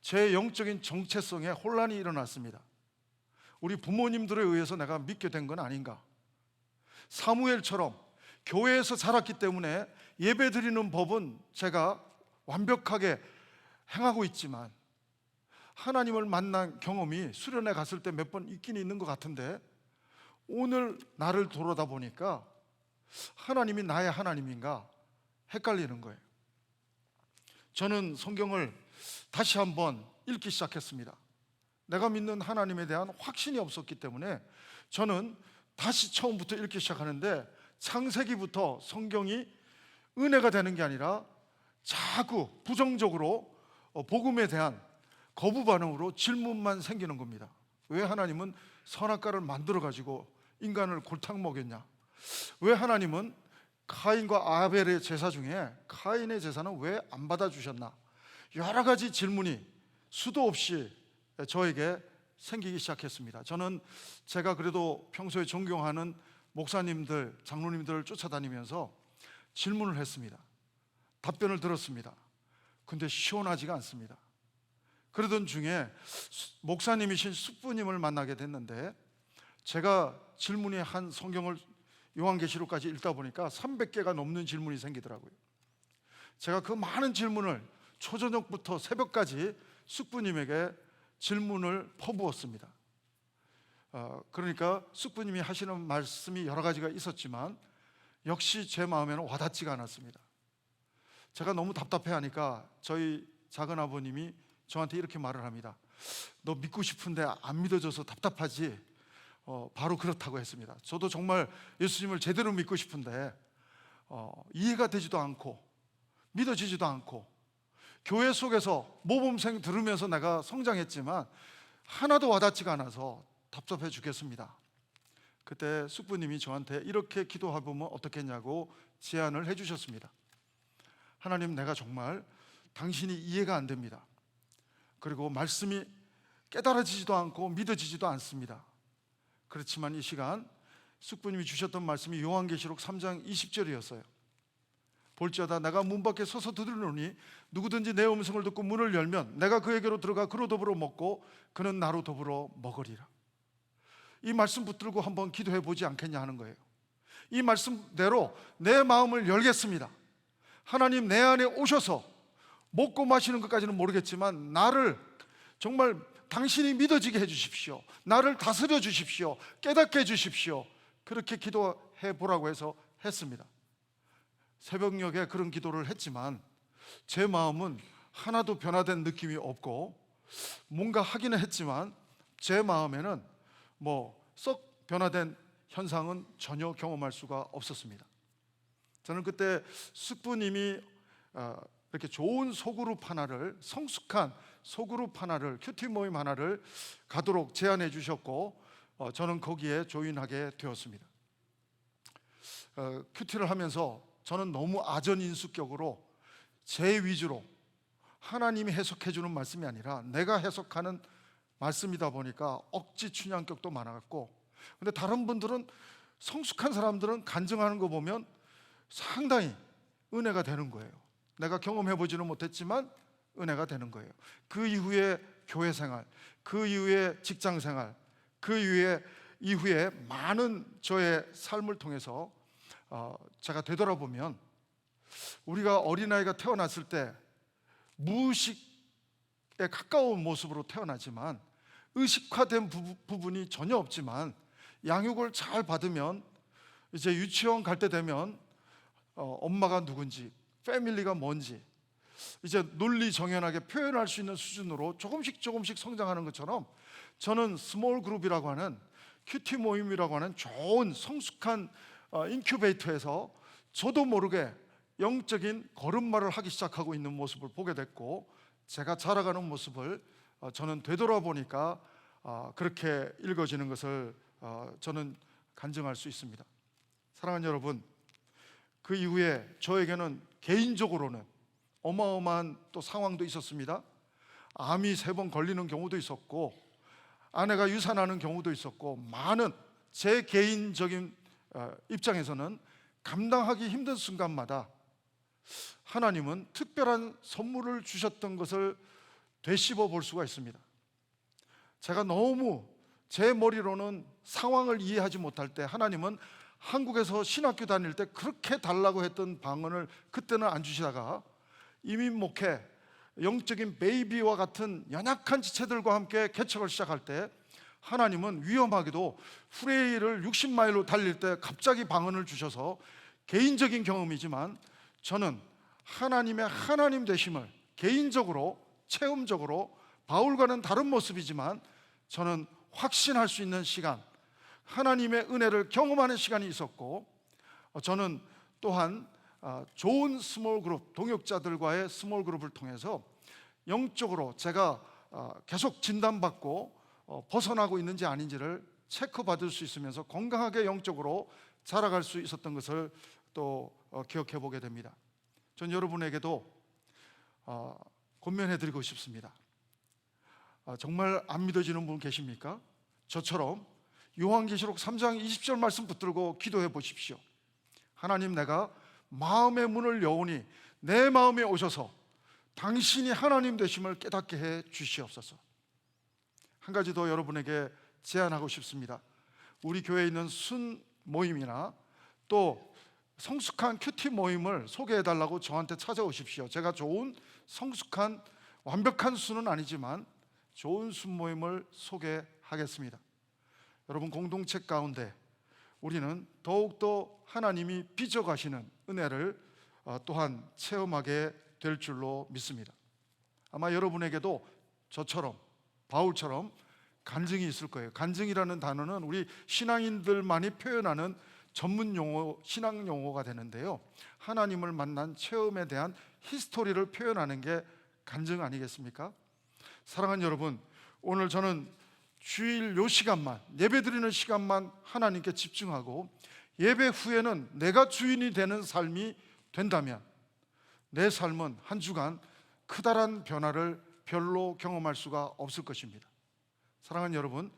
제 영적인 정체성에 혼란이 일어났습니다. 우리 부모님들에 의해서 내가 믿게 된 건 아닌가? 사무엘처럼 교회에서 자랐기 때문에 예배 드리는 법은 제가 완벽하게 행하고 있지만 하나님을 만난 경험이 수련회 갔을 때 몇 번 있긴 있는 것 같은데 오늘 나를 돌아다 보니까 하나님이 나의 하나님인가 헷갈리는 거예요. 저는 성경을 다시 한번 읽기 시작했습니다. 내가 믿는 하나님에 대한 확신이 없었기 때문에 저는 다시 처음부터 읽기 시작하는데 창세기부터 성경이 은혜가 되는 게 아니라 자꾸 부정적으로 복음에 대한 거부 반응으로 질문만 생기는 겁니다. 왜 하나님은 선악과를 만들어 가지고 인간을 골탕 먹였냐? 왜 하나님은 카인과 아벨의 제사 중에 카인의 제사는 왜 안 받아주셨나? 여러 가지 질문이 수도 없이 저에게 생기기 시작했습니다. 저는 제가 그래도 평소에 존경하는 목사님들, 장로님들을 쫓아다니면서 질문을 했습니다. 답변을 들었습니다. 근데 시원하지가 않습니다. 그러던 중에 목사님이신 숙부님을 만나게 됐는데 제가 질문이 한 성경을 요한계시록까지 읽다 보니까 300개가 넘는 질문이 생기더라고요. 제가 그 많은 질문을 초저녁부터 새벽까지 숙부님에게 질문을 퍼부었습니다. 그러니까 숙부님이 하시는 말씀이 여러 가지가 있었지만 역시 제 마음에는 와닿지가 않았습니다. 제가 너무 답답해하니까 저희 작은아버님이 저한테 이렇게 말을 합니다. 너 믿고 싶은데 안 믿어져서 답답하지? 바로 그렇다고 했습니다. 저도 정말 예수님을 제대로 믿고 싶은데 이해가 되지도 않고 믿어지지도 않고 교회 속에서 모범생 들으면서 내가 성장했지만 하나도 와닿지가 않아서 답답해 죽겠습니다. 그때 숙부님이 저한테 이렇게 기도해보면 어떻겠냐고 제안을 해주셨습니다. 하나님, 내가 정말 당신이 이해가 안 됩니다. 그리고 말씀이 깨달아지지도 않고 믿어지지도 않습니다. 그렇지만 이 시간 숙부님이 주셨던 말씀이 요한계시록 3장 20절이었어요. 볼지어다 내가 문 밖에 서서 두드리노니 누구든지 내 음성을 듣고 문을 열면 내가 그에게로 들어가 그로 더불어 먹고 그는 나로 더불어 먹으리라. 이 말씀 붙들고 한번 기도해 보지 않겠냐 하는 거예요. 이 말씀대로 내 마음을 열겠습니다. 하나님 내 안에 오셔서 먹고 마시는 것까지는 모르겠지만 나를 정말 당신이 믿어지게 해 주십시오. 나를 다스려 주십시오. 깨닫게 해 주십시오. 그렇게 기도해 보라고 해서 했습니다. 새벽녘에 그런 기도를 했지만 제 마음은 하나도 변화된 느낌이 없고 뭔가 하기는 했지만 제 마음에는 썩 변화된 현상은 전혀 경험할 수가 없었습니다. 저는 그때 숙부님이 이렇게 좋은 소그룹 하나를, 성숙한 소그룹 하나를, 큐티 모임 하나를 가도록 제안해 주셨고 저는 거기에 조인하게 되었습니다. 큐티를 하면서 저는 너무 아전인수격으로 제 위주로 하나님이 해석해 주는 말씀이 아니라 내가 해석하는 말씀이다 보니까 억지 춘향격도 많아갖고, 근데 다른 분들은, 성숙한 사람들은 간증하는 거 보면 상당히 은혜가 되는 거예요. 내가 경험해 보지는 못했지만 은혜가 되는 거예요. 그 이후에 교회 생활, 그 이후에 직장 생활, 그 이후에 많은 저의 삶을 통해서 제가 되돌아보면 우리가 어린아이가 태어났을 때 무의식에 가까운 모습으로 태어나지만 의식화된 부분이 전혀 없지만 양육을 잘 받으면 이제 유치원 갈 때 되면 엄마가 누군지, 패밀리가 뭔지 이제 논리정연하게 표현할 수 있는 수준으로 조금씩 성장하는 것처럼 저는 스몰 그룹이라고 하는 큐티 모임이라고 하는 좋은 성숙한 인큐베이터에서 저도 모르게 영적인 걸음마를 하기 시작하고 있는 모습을 보게 됐고, 제가 자라가는 모습을 저는 되돌아보니까 그렇게 읽어지는 것을 저는 간증할 수 있습니다. 사랑하는 여러분, 그 이후에 저에게는 개인적으로는 어마어마한 또 상황도 있었습니다. 암이 3번 걸리는 경우도 있었고 아내가 유산하는 경우도 있었고, 많은 제 개인적인 입장에서는 감당하기 힘든 순간마다 하나님은 특별한 선물을 주셨던 것을 되씹어 볼 수가 있습니다. 제가 너무 제 머리로는 상황을 이해하지 못할 때 하나님은 한국에서 신학교 다닐 때 그렇게 달라고 했던 방언을 그때는 안 주시다가 이민 목회, 영적인 베이비와 같은 연약한 지체들과 함께 개척을 시작할 때 하나님은 위험하게도 프레이를 60마일로 달릴 때 갑자기 방언을 주셔서, 개인적인 경험이지만 저는 하나님의 하나님 되심을 개인적으로 체험적으로 바울과는 다른 모습이지만 저는 확신할 수 있는 시간, 하나님의 은혜를 경험하는 시간이 있었고, 저는 또한 좋은 스몰 그룹, 동역자들과의 스몰 그룹을 통해서 영적으로 제가 계속 진단받고 벗어나고 있는지 아닌지를 체크받을 수 있으면서 건강하게 영적으로 자라갈 수 있었던 것을 또 기억해 보게 됩니다. 전 여러분에게도 권면해 드리고 싶습니다. 정말 안 믿어지는 분 계십니까? 저처럼 요한계시록 3장 20절 말씀 붙들고 기도해 보십시오. 하나님, 내가 마음의 문을 여오니 내 마음에 오셔서 당신이 하나님 되심을 깨닫게 해 주시옵소서. 한 가지 더 여러분에게 제안하고 싶습니다. 우리 교회에 있는 순 모임이나 또 성숙한 큐티 모임을 소개해 달라고 저한테 찾아오십시오. 제가 좋은 성숙한 완벽한 수는 아니지만 좋은 순 모임을 소개하겠습니다. 여러분, 공동체 가운데 우리는 더욱더 하나님이 빚어가시는 은혜를 또한 체험하게 될 줄로 믿습니다. 아마 여러분에게도 저처럼, 바울처럼 간증이 있을 거예요. 간증이라는 단어는 우리 신앙인들만이 표현하는 전문 용어, 신앙 용어가 되는데요, 하나님을 만난 체험에 대한 히스토리를 표현하는 게 간증 아니겠습니까? 사랑하는 여러분, 오늘 저는 주일 요 시간만, 예배 드리는 시간만 하나님께 집중하고 예배 후에는 내가 주인이 되는 삶이 된다면 내 삶은 한 주간 크다란 변화를 별로 경험할 수가 없을 것입니다. 사랑하는 여러분,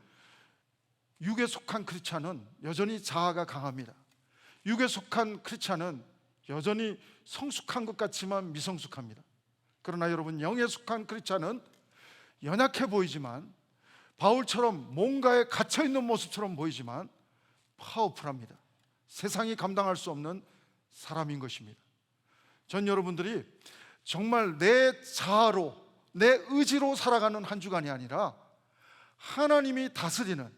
육에 속한 크리스찬은 여전히 자아가 강합니다. 육에 속한 크리스찬은 여전히 성숙한 것 같지만 미성숙합니다. 그러나 여러분, 영에 속한 크리스찬은 연약해 보이지만, 바울처럼 뭔가에 갇혀있는 모습처럼 보이지만 파워풀합니다. 세상이 감당할 수 없는 사람인 것입니다. 전 여러분들이 정말 내 자아로, 내 의지로 살아가는 한 주간이 아니라 하나님이 다스리는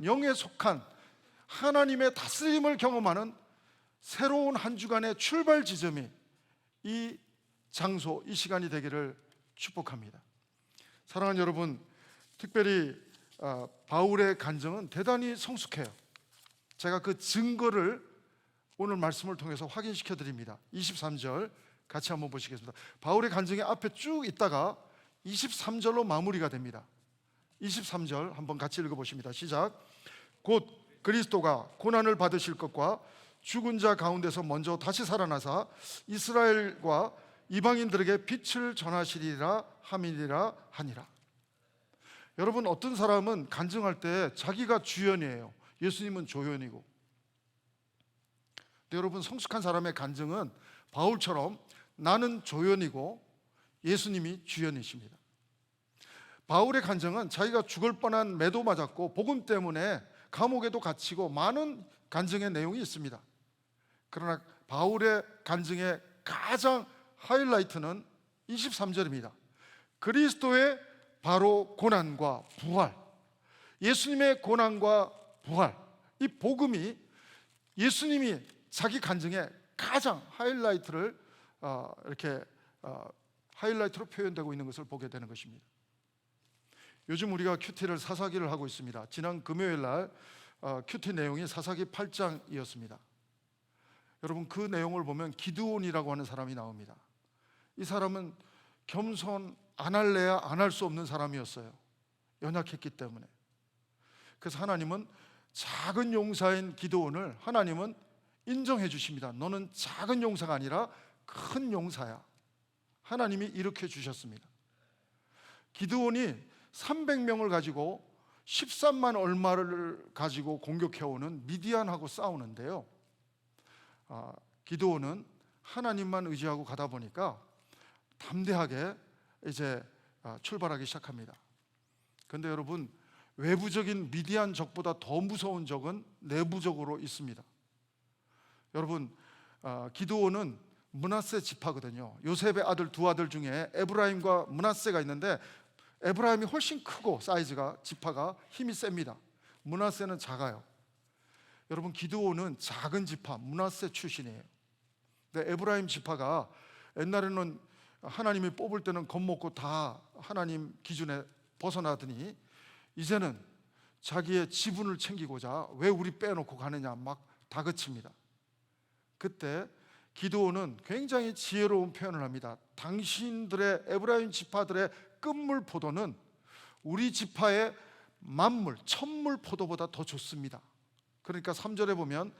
영에 속한 하나님의 다스림을 경험하는 새로운 한 주간의 출발 지점이 이 장소, 이 시간이 되기를 축복합니다. 사랑하는 여러분, 특별히 바울의 간증은 대단히 성숙해요. 제가 그 증거를 오늘 말씀을 통해서 확인시켜 드립니다. 23절 같이 한번 보시겠습니다. 바울의 간증이 앞에 쭉 있다가 23절로 마무리가 됩니다. 23절 한번 같이 읽어보십니다. 시작. 곧 그리스도가 고난을 받으실 것과 죽은 자 가운데서 먼저 다시 살아나사 이스라엘과 이방인들에게 빛을 전하시리라 함이니라 하니라. 여러분, 어떤 사람은 간증할 때 자기가 주연이에요. 예수님은 조연이고. 근데 여러분, 성숙한 사람의 간증은 바울처럼 나는 조연이고 예수님이 주연이십니다. 바울의 간증은 자기가 죽을 뻔한 매도 맞았고 복음 때문에 감옥에도 갇히고 많은 간증의 내용이 있습니다. 그러나 바울의 간증의 가장 하이라이트는 23절입니다. 그리스도의 바로 고난과 부활, 예수님의 고난과 부활, 이 복음이 예수님이 자기 간증의 가장 하이라이트를 이렇게 하이라이트로 표현되고 있는 것을 보게 되는 것입니다. 요즘 우리가 큐티를 사사기를 하고 있습니다. 지난 금요일 날 큐티 내용이 사사기 8장이었습니다. 여러분, 그 내용을 보면 기드온이라고 하는 사람이 나옵니다. 이 사람은 겸손 안 할래야 안 할 수 없는 사람이었어요. 연약했기 때문에. 그래서 하나님은 작은 용사인 기드온을 하나님은 인정해 주십니다. 너는 작은 용사가 아니라 큰 용사야. 하나님이 일으켜 주셨습니다. 기드온이 300명을 가지고 13만 얼마를 가지고 공격해오는 미디안하고 싸우는데요, 기드온은 하나님만 의지하고 가다 보니까 담대하게 이제 출발하기 시작합니다. 그런데 여러분, 외부적인 미디안 적보다 더 무서운 적은 내부적으로 있습니다. 여러분, 기드온은 므낫세 지파거든요. 요셉의 아들 두 아들 중에 에브라임과 므낫세가 있는데 에브라임이 훨씬 크고 사이즈가, 지파가 힘이 셉니다. 므낫세는 작아요. 여러분, 기드온은 작은 지파 므낫세 출신이에요. 근데 에브라임 지파가 옛날에는 하나님이 뽑을 때는 겁먹고 다 하나님 기준에 벗어나더니 이제는 자기의 지분을 챙기고자 왜 우리 빼놓고 가느냐 막 다그칩니다. 그때 기드온은 굉장히 지혜로운 표현을 합니다. 당신들의 에브라임 지파들의 끝물 포도는 우리 지파의 만물, 천물 포도보다 더 좋습니다. 그러니까 3절에 보면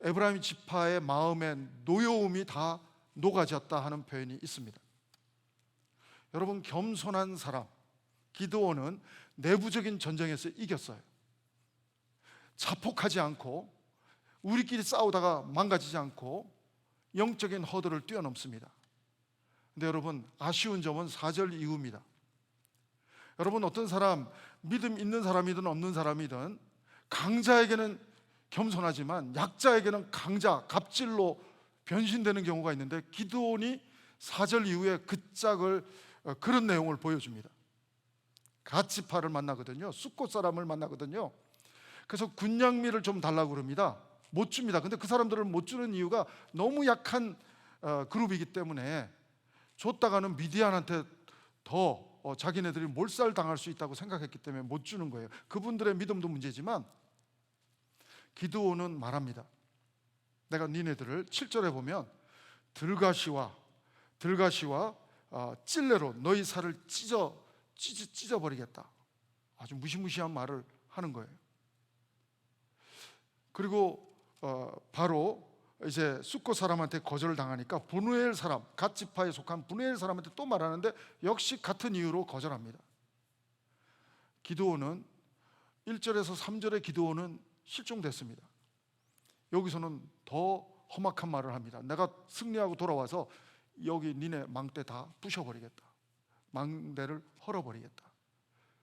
에브라임 지파의 마음에 노여움이 다 녹아졌다 하는 표현이 있습니다. 여러분, 겸손한 사람 기드온은 내부적인 전쟁에서 이겼어요. 자폭하지 않고 우리끼리 싸우다가 망가지지 않고 영적인 허들을 뛰어넘습니다. 근데 여러분, 아쉬운 점은 4절 이후입니다. 여러분, 어떤 사람, 믿음 있는 사람이든 없는 사람이든 강자에게는 겸손하지만 약자에게는 강자, 갑질로 변신되는 경우가 있는데 기드온이 4절 이후에 그 짝을 그런 내용을 보여줍니다. 갓지파를 만나거든요. 숫곳 사람을 만나거든요. 그래서 군량미를 좀 달라고 그럽니다. 못 줍니다. 근데 그 사람들을 못 주는 이유가 너무 약한 그룹이기 때문에 줬다가는 미디안한테 더 자기네들이 몰살당할 수 있다고 생각했기 때문에 못 주는 거예요. 그분들의 믿음도 문제지만 기드온은 말합니다. 내가 니네들을 7절에 보면 들가시와 찔레로 너희 살을 찢어버리겠다. 아주 무시무시한 말을 하는 거예요. 그리고 바로 이제 숫곳 사람한테 거절을 당하니까 브누엘 사람, 갓 지파에 속한 브누엘 사람한테 또 말하는데 역시 같은 이유로 거절합니다. 기드온은 1절에서 3절의 기드온은 실종됐습니다. 여기서는 더 험악한 말을 합니다. 내가 승리하고 돌아와서 여기 니네 망대 다 부셔버리겠다. 망대를 헐어버리겠다.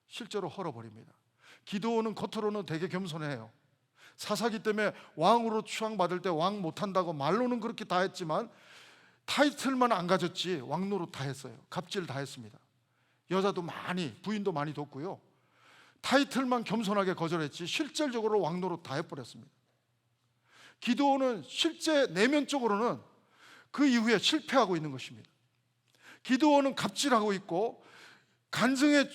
실제로 헐어버립니다. 기드온은 겉으로는 되게 겸손해요. 사사기 때문에 왕으로 추앙받을 때 왕 못한다고 말로는 그렇게 다 했지만 타이틀만 안 가졌지 왕노릇 다 했어요. 갑질 다 했습니다. 여자도 많이, 부인도 많이 뒀고요. 타이틀만 겸손하게 거절했지 실질적으로 왕노릇 다 해버렸습니다. 기드온은 실제 내면적으로는 그 이후에 실패하고 있는 것입니다. 기드온은 갑질하고 있고 간증의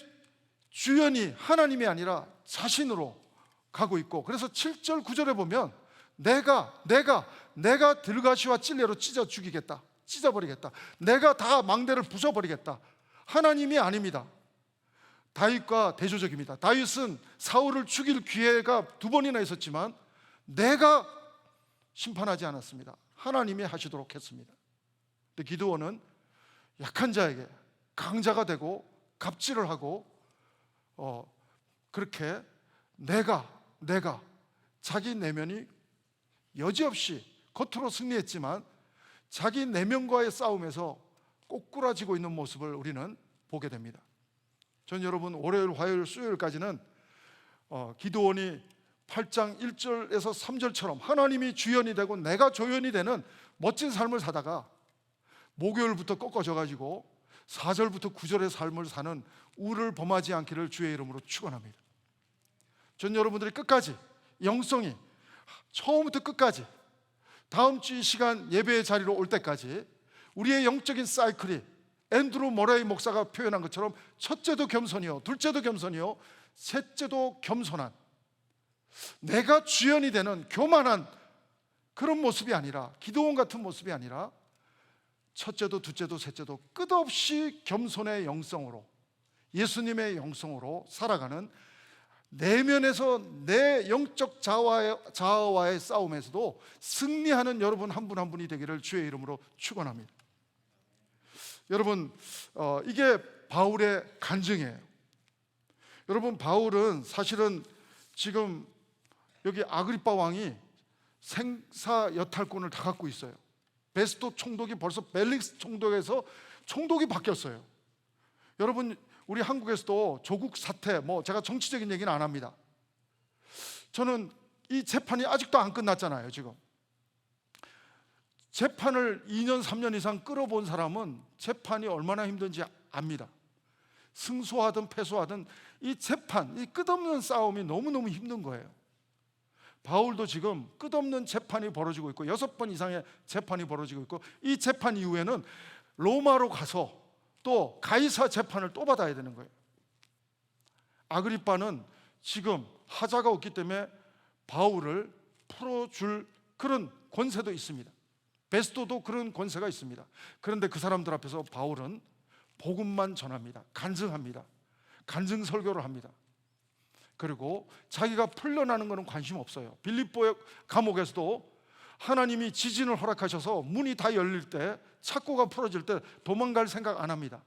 주연이 하나님이 아니라 자신으로 가고 있고, 그래서 7절 9절에 보면 내가 들가시와 찔레로 찢어 죽이겠다, 찢어버리겠다, 내가 다 망대를 부숴버리겠다. 하나님이 아닙니다. 다윗과 대조적입니다. 다윗은 사울을 죽일 기회가 2번이나 있었지만 내가 심판하지 않았습니다. 하나님이 하시도록 했습니다. 근데 기드온은 약한 자에게 강자가 되고 갑질을 하고 그렇게 내가 자기 내면이 여지없이 겉으로 승리했지만 자기 내면과의 싸움에서 꼬꾸라지고 있는 모습을 우리는 보게 됩니다. 전 여러분 월요일, 화요일, 수요일까지는 기드온이 8장 1절에서 3절처럼 하나님이 주연이 되고 내가 조연이 되는 멋진 삶을 사다가 목요일부터 꺾어져가지고 4절부터 9절의 삶을 사는 우를 범하지 않기를 주의 이름으로 축원합니다. 전 여러분들이 끝까지 영성이 처음부터 끝까지 다음 주 이 시간 예배의 자리로 올 때까지 우리의 영적인 사이클이 앤드루 머레이 목사가 표현한 것처럼 첫째도 겸손이요, 둘째도 겸손이요, 셋째도 겸손한, 내가 주연이 되는 교만한 그런 모습이 아니라, 기드온 같은 모습이 아니라 첫째도 둘째도 셋째도 끝없이 겸손의 영성으로, 예수님의 영성으로 살아가는, 내면에서 내 영적 자아와의 싸움에서도 승리하는 여러분 한 분 한 분이 되기를 주의 이름으로 축원합니다. 여러분, 이게 바울의 간증이에요. 여러분, 바울은 사실은 지금 여기 아그리빠 왕이 생사 여탈권을 다 갖고 있어요. 베스토 총독이 벌써 벨릭스 총독에서 총독이 바뀌었어요. 여러분, 우리 한국에서도 조국 사태, 제가 정치적인 얘기는 안 합니다. 저는 이 재판이 아직도 안 끝났잖아요. 지금 재판을 2년 3년 이상 끌어본 사람은 재판이 얼마나 힘든지 압니다. 승소하든 패소하든 이 재판, 이 끝없는 싸움이 너무너무 힘든 거예요. 바울도 지금 끝없는 재판이 벌어지고 있고 6번 이상의 재판이 벌어지고 있고, 이 재판 이후에는 로마로 가서 또 가이사 재판을 또 받아야 되는 거예요. 아그리빠는 지금 하자가 없기 때문에 바울을 풀어줄 그런 권세도 있습니다. 베스토도 그런 권세가 있습니다. 그런데 그 사람들 앞에서 바울은 복음만 전합니다. 간증합니다. 간증 설교를 합니다. 그리고 자기가 풀려나는 것은 관심 없어요. 빌립보의 감옥에서도 하나님이 지진을 허락하셔서 문이 다 열릴 때, 착고가 풀어질 때 도망갈 생각 안 합니다.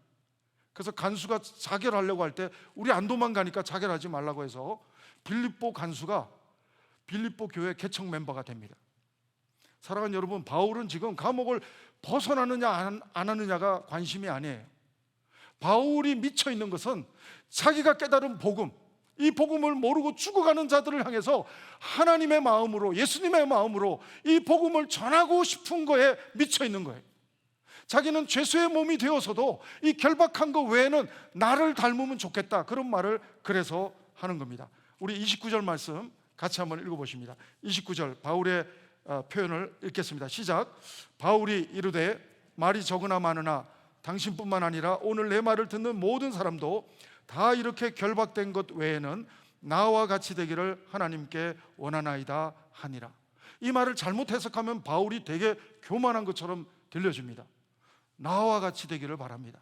그래서 간수가 자결하려고 할 때 우리 안 도망가니까 자결하지 말라고 해서 빌립보 간수가 빌립보 교회 개척 멤버가 됩니다. 사랑하는 여러분, 바울은 지금 감옥을 벗어나느냐 안 하느냐가 관심이 아니에요. 바울이 미쳐 있는 것은 자기가 깨달은 복음, 이 복음을 모르고 죽어가는 자들을 향해서 하나님의 마음으로, 예수님의 마음으로 이 복음을 전하고 싶은 거에 미쳐 있는 거예요. 자기는 죄수의 몸이 되어서도 이 결박한 거 외에는 나를 닮으면 좋겠다, 그런 말을 그래서 하는 겁니다. 우리 29절 말씀 같이 한번 읽어보십니다. 29절 바울의 표현을 읽겠습니다. 시작. 바울이 이르되 말이 적으나 많으나 당신뿐만 아니라 오늘 내 말을 듣는 모든 사람도 다 이렇게 결박된 것 외에는 나와 같이 되기를 하나님께 원하나이다 하니라. 이 말을 잘못 해석하면 바울이 되게 교만한 것처럼 들려집니다. 나와 같이 되기를 바랍니다.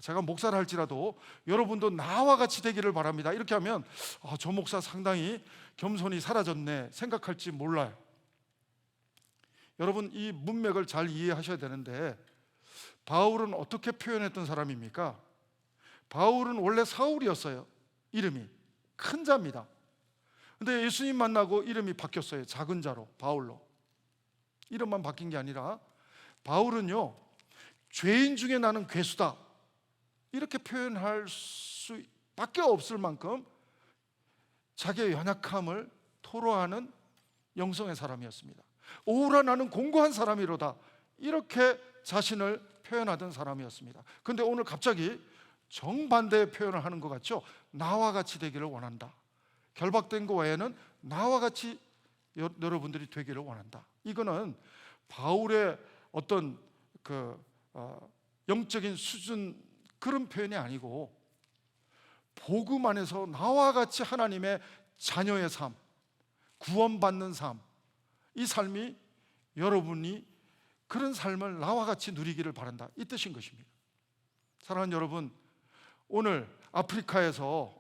제가 목사를 할지라도 여러분도 나와 같이 되기를 바랍니다, 이렇게 하면 저 목사 상당히 겸손이 사라졌네 생각할지 몰라요. 여러분, 이 문맥을 잘 이해하셔야 되는데, 바울은 어떻게 표현했던 사람입니까? 바울은 원래 사울이었어요. 이름이 큰 자입니다. 근데 예수님 만나고 이름이 바뀌었어요. 작은 자로, 바울로. 이름만 바뀐 게 아니라 바울은요, 죄인 중에 나는 괴수다, 이렇게 표현할 수밖에 없을 만큼 자기의 연약함을 토로하는 영성의 사람이었습니다. 오라 나는 공고한 사람이로다, 이렇게 자신을 표현하던 사람이었습니다. 그런데 오늘 갑자기 정반대의 표현을 하는 것 같죠? 나와 같이 되기를 원한다. 결박된 거 외에는 나와 같이 여러분들이 되기를 원한다. 이거는 바울의 어떤 영적인 수준, 그런 표현이 아니고 복음 안에서 나와 같이 하나님의 자녀의 삶, 구원받는 삶, 이 삶이 여러분이 그런 삶을 나와 같이 누리기를 바란다, 이 뜻인 것입니다. 사랑하는 여러분, 오늘 아프리카에서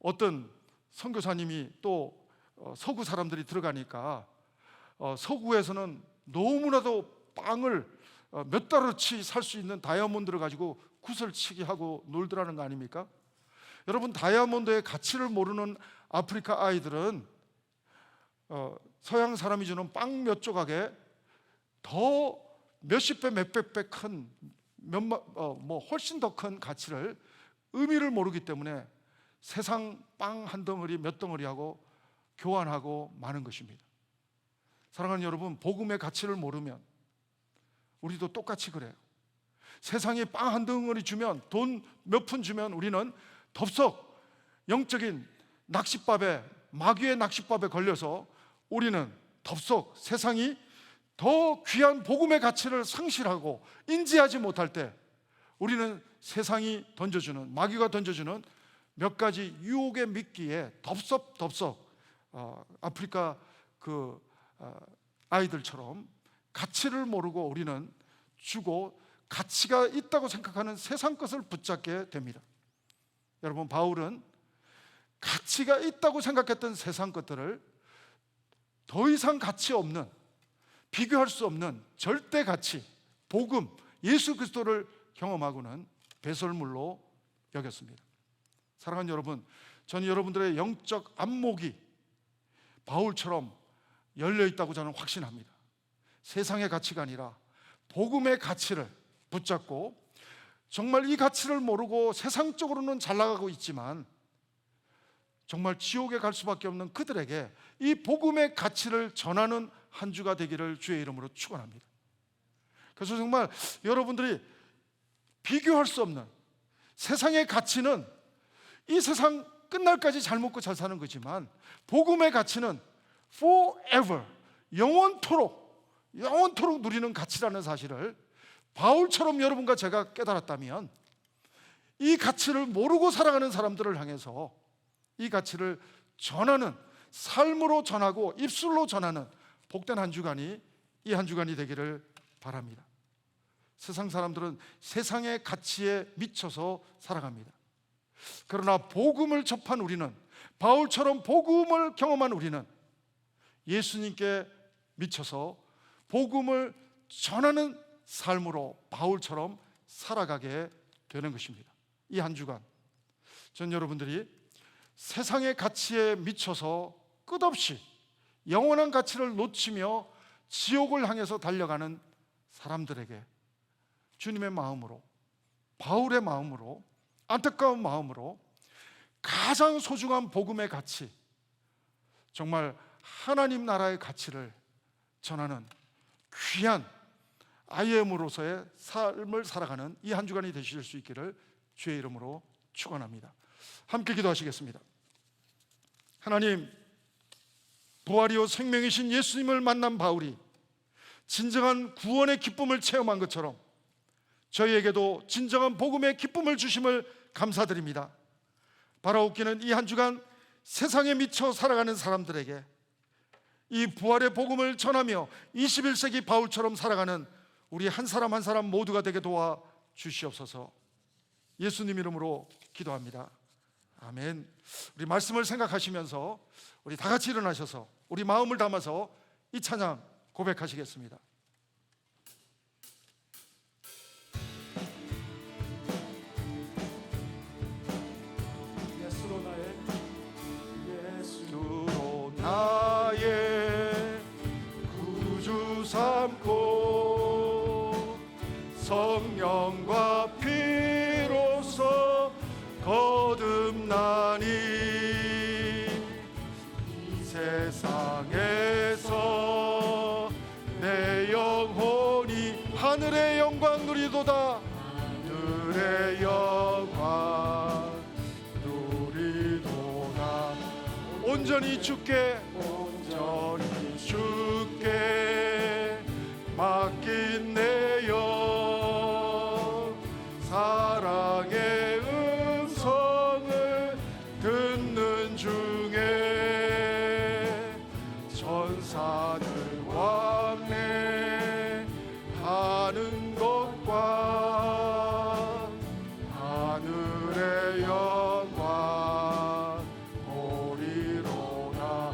어떤 선교사님이 또 서구 사람들이 들어가니까 서구에서는 너무나도 빵을 몇 달어치 살 수 있는 다이아몬드를 가지고 구슬치기 하고 놀더라는 거 아닙니까? 여러분, 다이아몬드의 가치를 모르는 아프리카 아이들은 서양 사람이 주는 빵 몇 조각에 더 몇십 배, 몇백 배 큰, 훨씬 더 큰 가치를, 의미를 모르기 때문에 세상 빵 한 덩어리, 몇 덩어리하고 교환하고 마는 것입니다. 사랑하는 여러분, 복음의 가치를 모르면 우리도 똑같이 그래요. 세상에 빵 한 덩어리 주면, 돈 몇 푼 주면 우리는 덥석 영적인 낚싯밥에, 마귀의 낚싯밥에 걸려서 우리는 덥석 세상이 더 귀한 복음의 가치를 상실하고 인지하지 못할 때 우리는 세상이 던져주는, 마귀가 던져주는 몇 가지 유혹의 미끼에 덥석 아프리카 아이들처럼 가치를 모르고 우리는 주고 가치가 있다고 생각하는 세상 것을 붙잡게 됩니다. 여러분, 바울은 가치가 있다고 생각했던 세상 것들을 더 이상 가치 없는, 비교할 수 없는 절대 가치, 복음, 예수 그리스도를 경험하고는 배설물로 여겼습니다. 사랑하는 여러분, 저는 여러분들의 영적 안목이 바울처럼 열려 있다고 저는 확신합니다. 세상의 가치가 아니라 복음의 가치를 붙잡고, 정말 이 가치를 모르고 세상적으로는 잘 나가고 있지만 정말 지옥에 갈 수밖에 없는 그들에게 이 복음의 가치를 전하는 한 주가 되기를 주의 이름으로 축원합니다. 그래서 정말 여러분들이 비교할 수 없는 세상의 가치는 이 세상 끝날까지 잘 먹고 잘 사는 거지만, 복음의 가치는 forever, 영원토록 누리는 가치라는 사실을 바울처럼 여러분과 제가 깨달았다면, 이 가치를 모르고 살아가는 사람들을 향해서 이 가치를 전하는, 삶으로 전하고 입술로 전하는 복된 한 주간이, 이 한 주간이 되기를 바랍니다. 세상 사람들은 세상의 가치에 미쳐서 살아갑니다. 그러나 복음을 접한 우리는, 바울처럼 복음을 경험한 우리는 예수님께 미쳐서 복음을 전하는 삶으로 바울처럼 살아가게 되는 것입니다. 이 한 주간 전 여러분들이 세상의 가치에 미쳐서 끝없이 영원한 가치를 놓치며 지옥을 향해서 달려가는 사람들에게 주님의 마음으로, 바울의 마음으로, 안타까운 마음으로 가장 소중한 복음의 가치, 정말 하나님 나라의 가치를 전하는 귀한 IM으로서의 삶을 살아가는 이 한 주간이 되실 수 있기를 주의 이름으로 축원합니다. 함께 기도하시겠습니다. 하나님, 부활이요 생명이신 예수님을 만난 바울이 진정한 구원의 기쁨을 체험한 것처럼 저희에게도 진정한 복음의 기쁨을 주심을 감사드립니다. 바라옵기는 이 한 주간 세상에 미쳐 살아가는 사람들에게 이 부활의 복음을 전하며 21세기 바울처럼 살아가는 우리 한 사람 한 사람 모두가 되게 도와 주시옵소서. 예수님 이름으로 기도합니다. 아멘. 우리 말씀을 생각하시면서 우리 다 같이 일어나셔서 우리 마음을 담아서 이 찬양 고백하시겠습니다. 예수로 나의 예수로 나의 구주 삼고 성령과 피로써 거듭나니 이 세상에서 내 영혼이 하늘의 영광 누리도다. 하늘의 영광 누리도다. 온전히 주께 맡긴 내 영 사랑의 음성을 듣는 중에 천사들 왕래하는 것과 하늘의 영광 보리로다.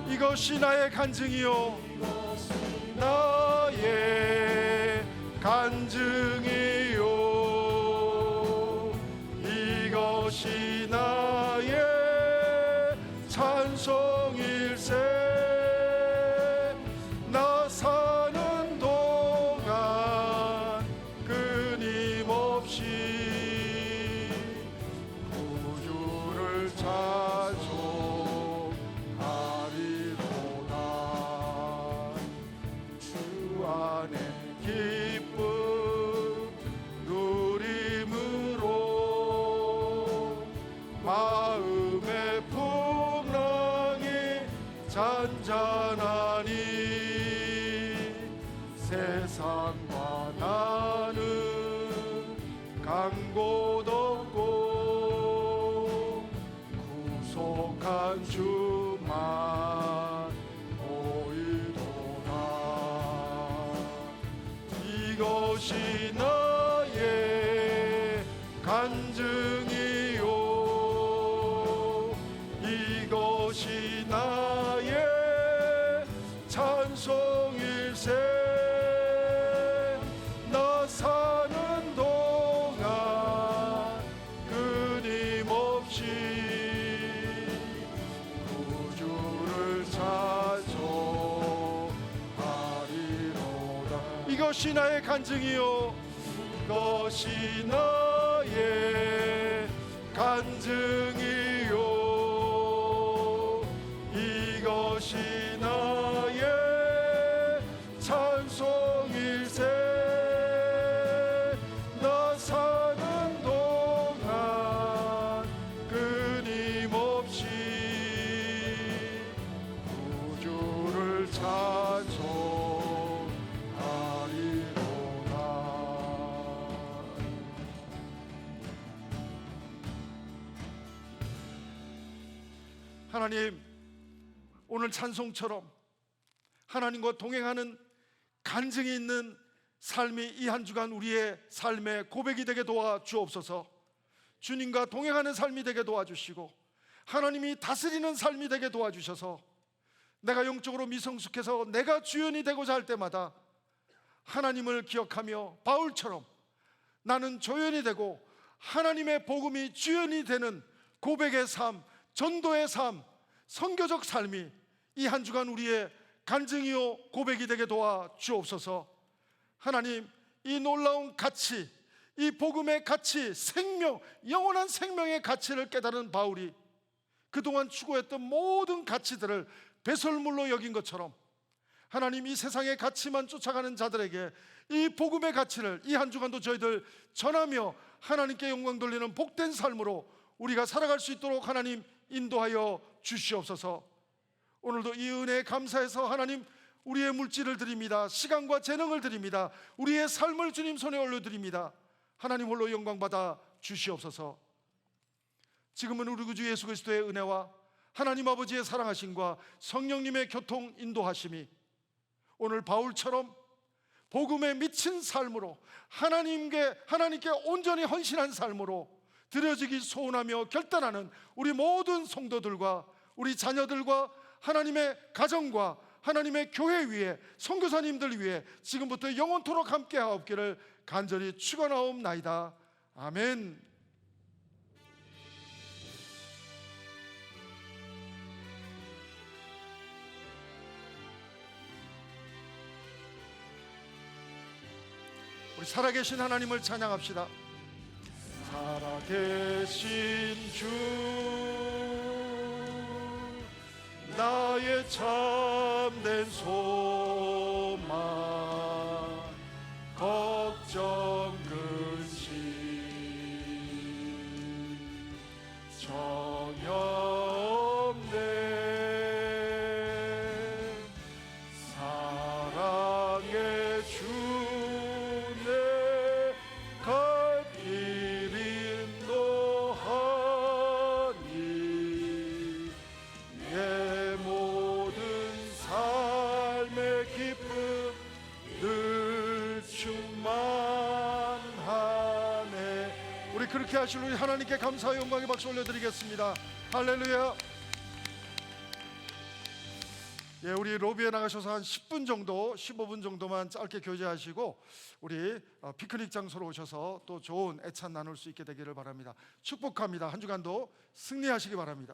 이것이 나의 간증이요 나의 간증이요 이것이 나의 찬송일세. 나 사는 동안 끊임없이 구주를 찬송하리로다. 주 안에 기쁨 누림으로 마음의 풍랑이 잔잔하니 세상과 나는 간 곳 없고 구속한 주만 보이도다. 이것이 나의 간증이요 이것이 나의 찬송일세. 나 사는 동안 끊임없이 구주를 찬송하리로다. 이것이 나의 간증이요 이것이 나의 간증이요 이것이 나의 찬송일세. 나 사는 동안 끊임없이 구주를 찬송하리로다. 하나님, 오늘 찬송처럼 하나님과 동행하는 간증이 있는 삶이 이 한 주간 우리의 삶의 고백이 되게 도와주옵소서. 주님과 동행하는 삶이 되게 도와주시고 하나님이 다스리는 삶이 되게 도와주셔서 내가 영적으로 미성숙해서 내가 주연이 되고자 할 때마다 하나님을 기억하며 바울처럼 나는 조연이 되고 하나님의 복음이 주연이 되는 고백의 삶, 전도의 삶, 선교적 삶이 이 한 주간 우리의 간증이요 고백이 되게 도와주옵소서. 하나님, 이 놀라운 가치, 이 복음의 가치, 생명, 영원한 생명의 가치를 깨달은 바울이 그동안 추구했던 모든 가치들을 배설물로 여긴 것처럼 하나님, 이 세상의 가치만 쫓아가는 자들에게 이 복음의 가치를 이 한 주간도 저희들 전하며 하나님께 영광 돌리는 복된 삶으로 우리가 살아갈 수 있도록 하나님 인도하여 주시옵소서. 오늘도 이 은혜에 감사해서 하나님 우리의 물질을 드립니다. 시간과 재능을 드립니다. 우리의 삶을 주님 손에 올려드립니다. 하나님 홀로 영광받아 주시옵소서. 지금은 우리 구주 예수 그리스도의 은혜와 하나님 아버지의 사랑하심과 성령님의 교통 인도하심이 오늘 바울처럼 복음에 미친 삶으로 하나님께 온전히 헌신한 삶으로 드려지기 소원하며 결단하는 우리 모든 성도들과 우리 자녀들과 하나님의 가정과 하나님의 교회 위에, 선교사님들 위에 지금부터 영원토록 함께 하옵기를 간절히 축원하옵나이다. 아멘. 우리 살아계신 하나님을 찬양합시다. 살아계신 주, 나의 참된 소망, 걱정 근심 전혀 없네. 사랑의 주 내 갈 길 인도하니 내 모든 삶의 기쁨 늘 충만하네. 우리 그렇게 하실 우리 하나님께 감사와 영광의 박수 올려드리겠습니다. 할렐루야. 예, 우리 로비에 나가셔서 한 10분 정도, 15분 정도만 짧게 교제하시고 우리 피크닉 장소로 오셔서 또 좋은 애찬 나눌 수 있게 되기를 바랍니다. 축복합니다. 한 주간도 승리하시기 바랍니다.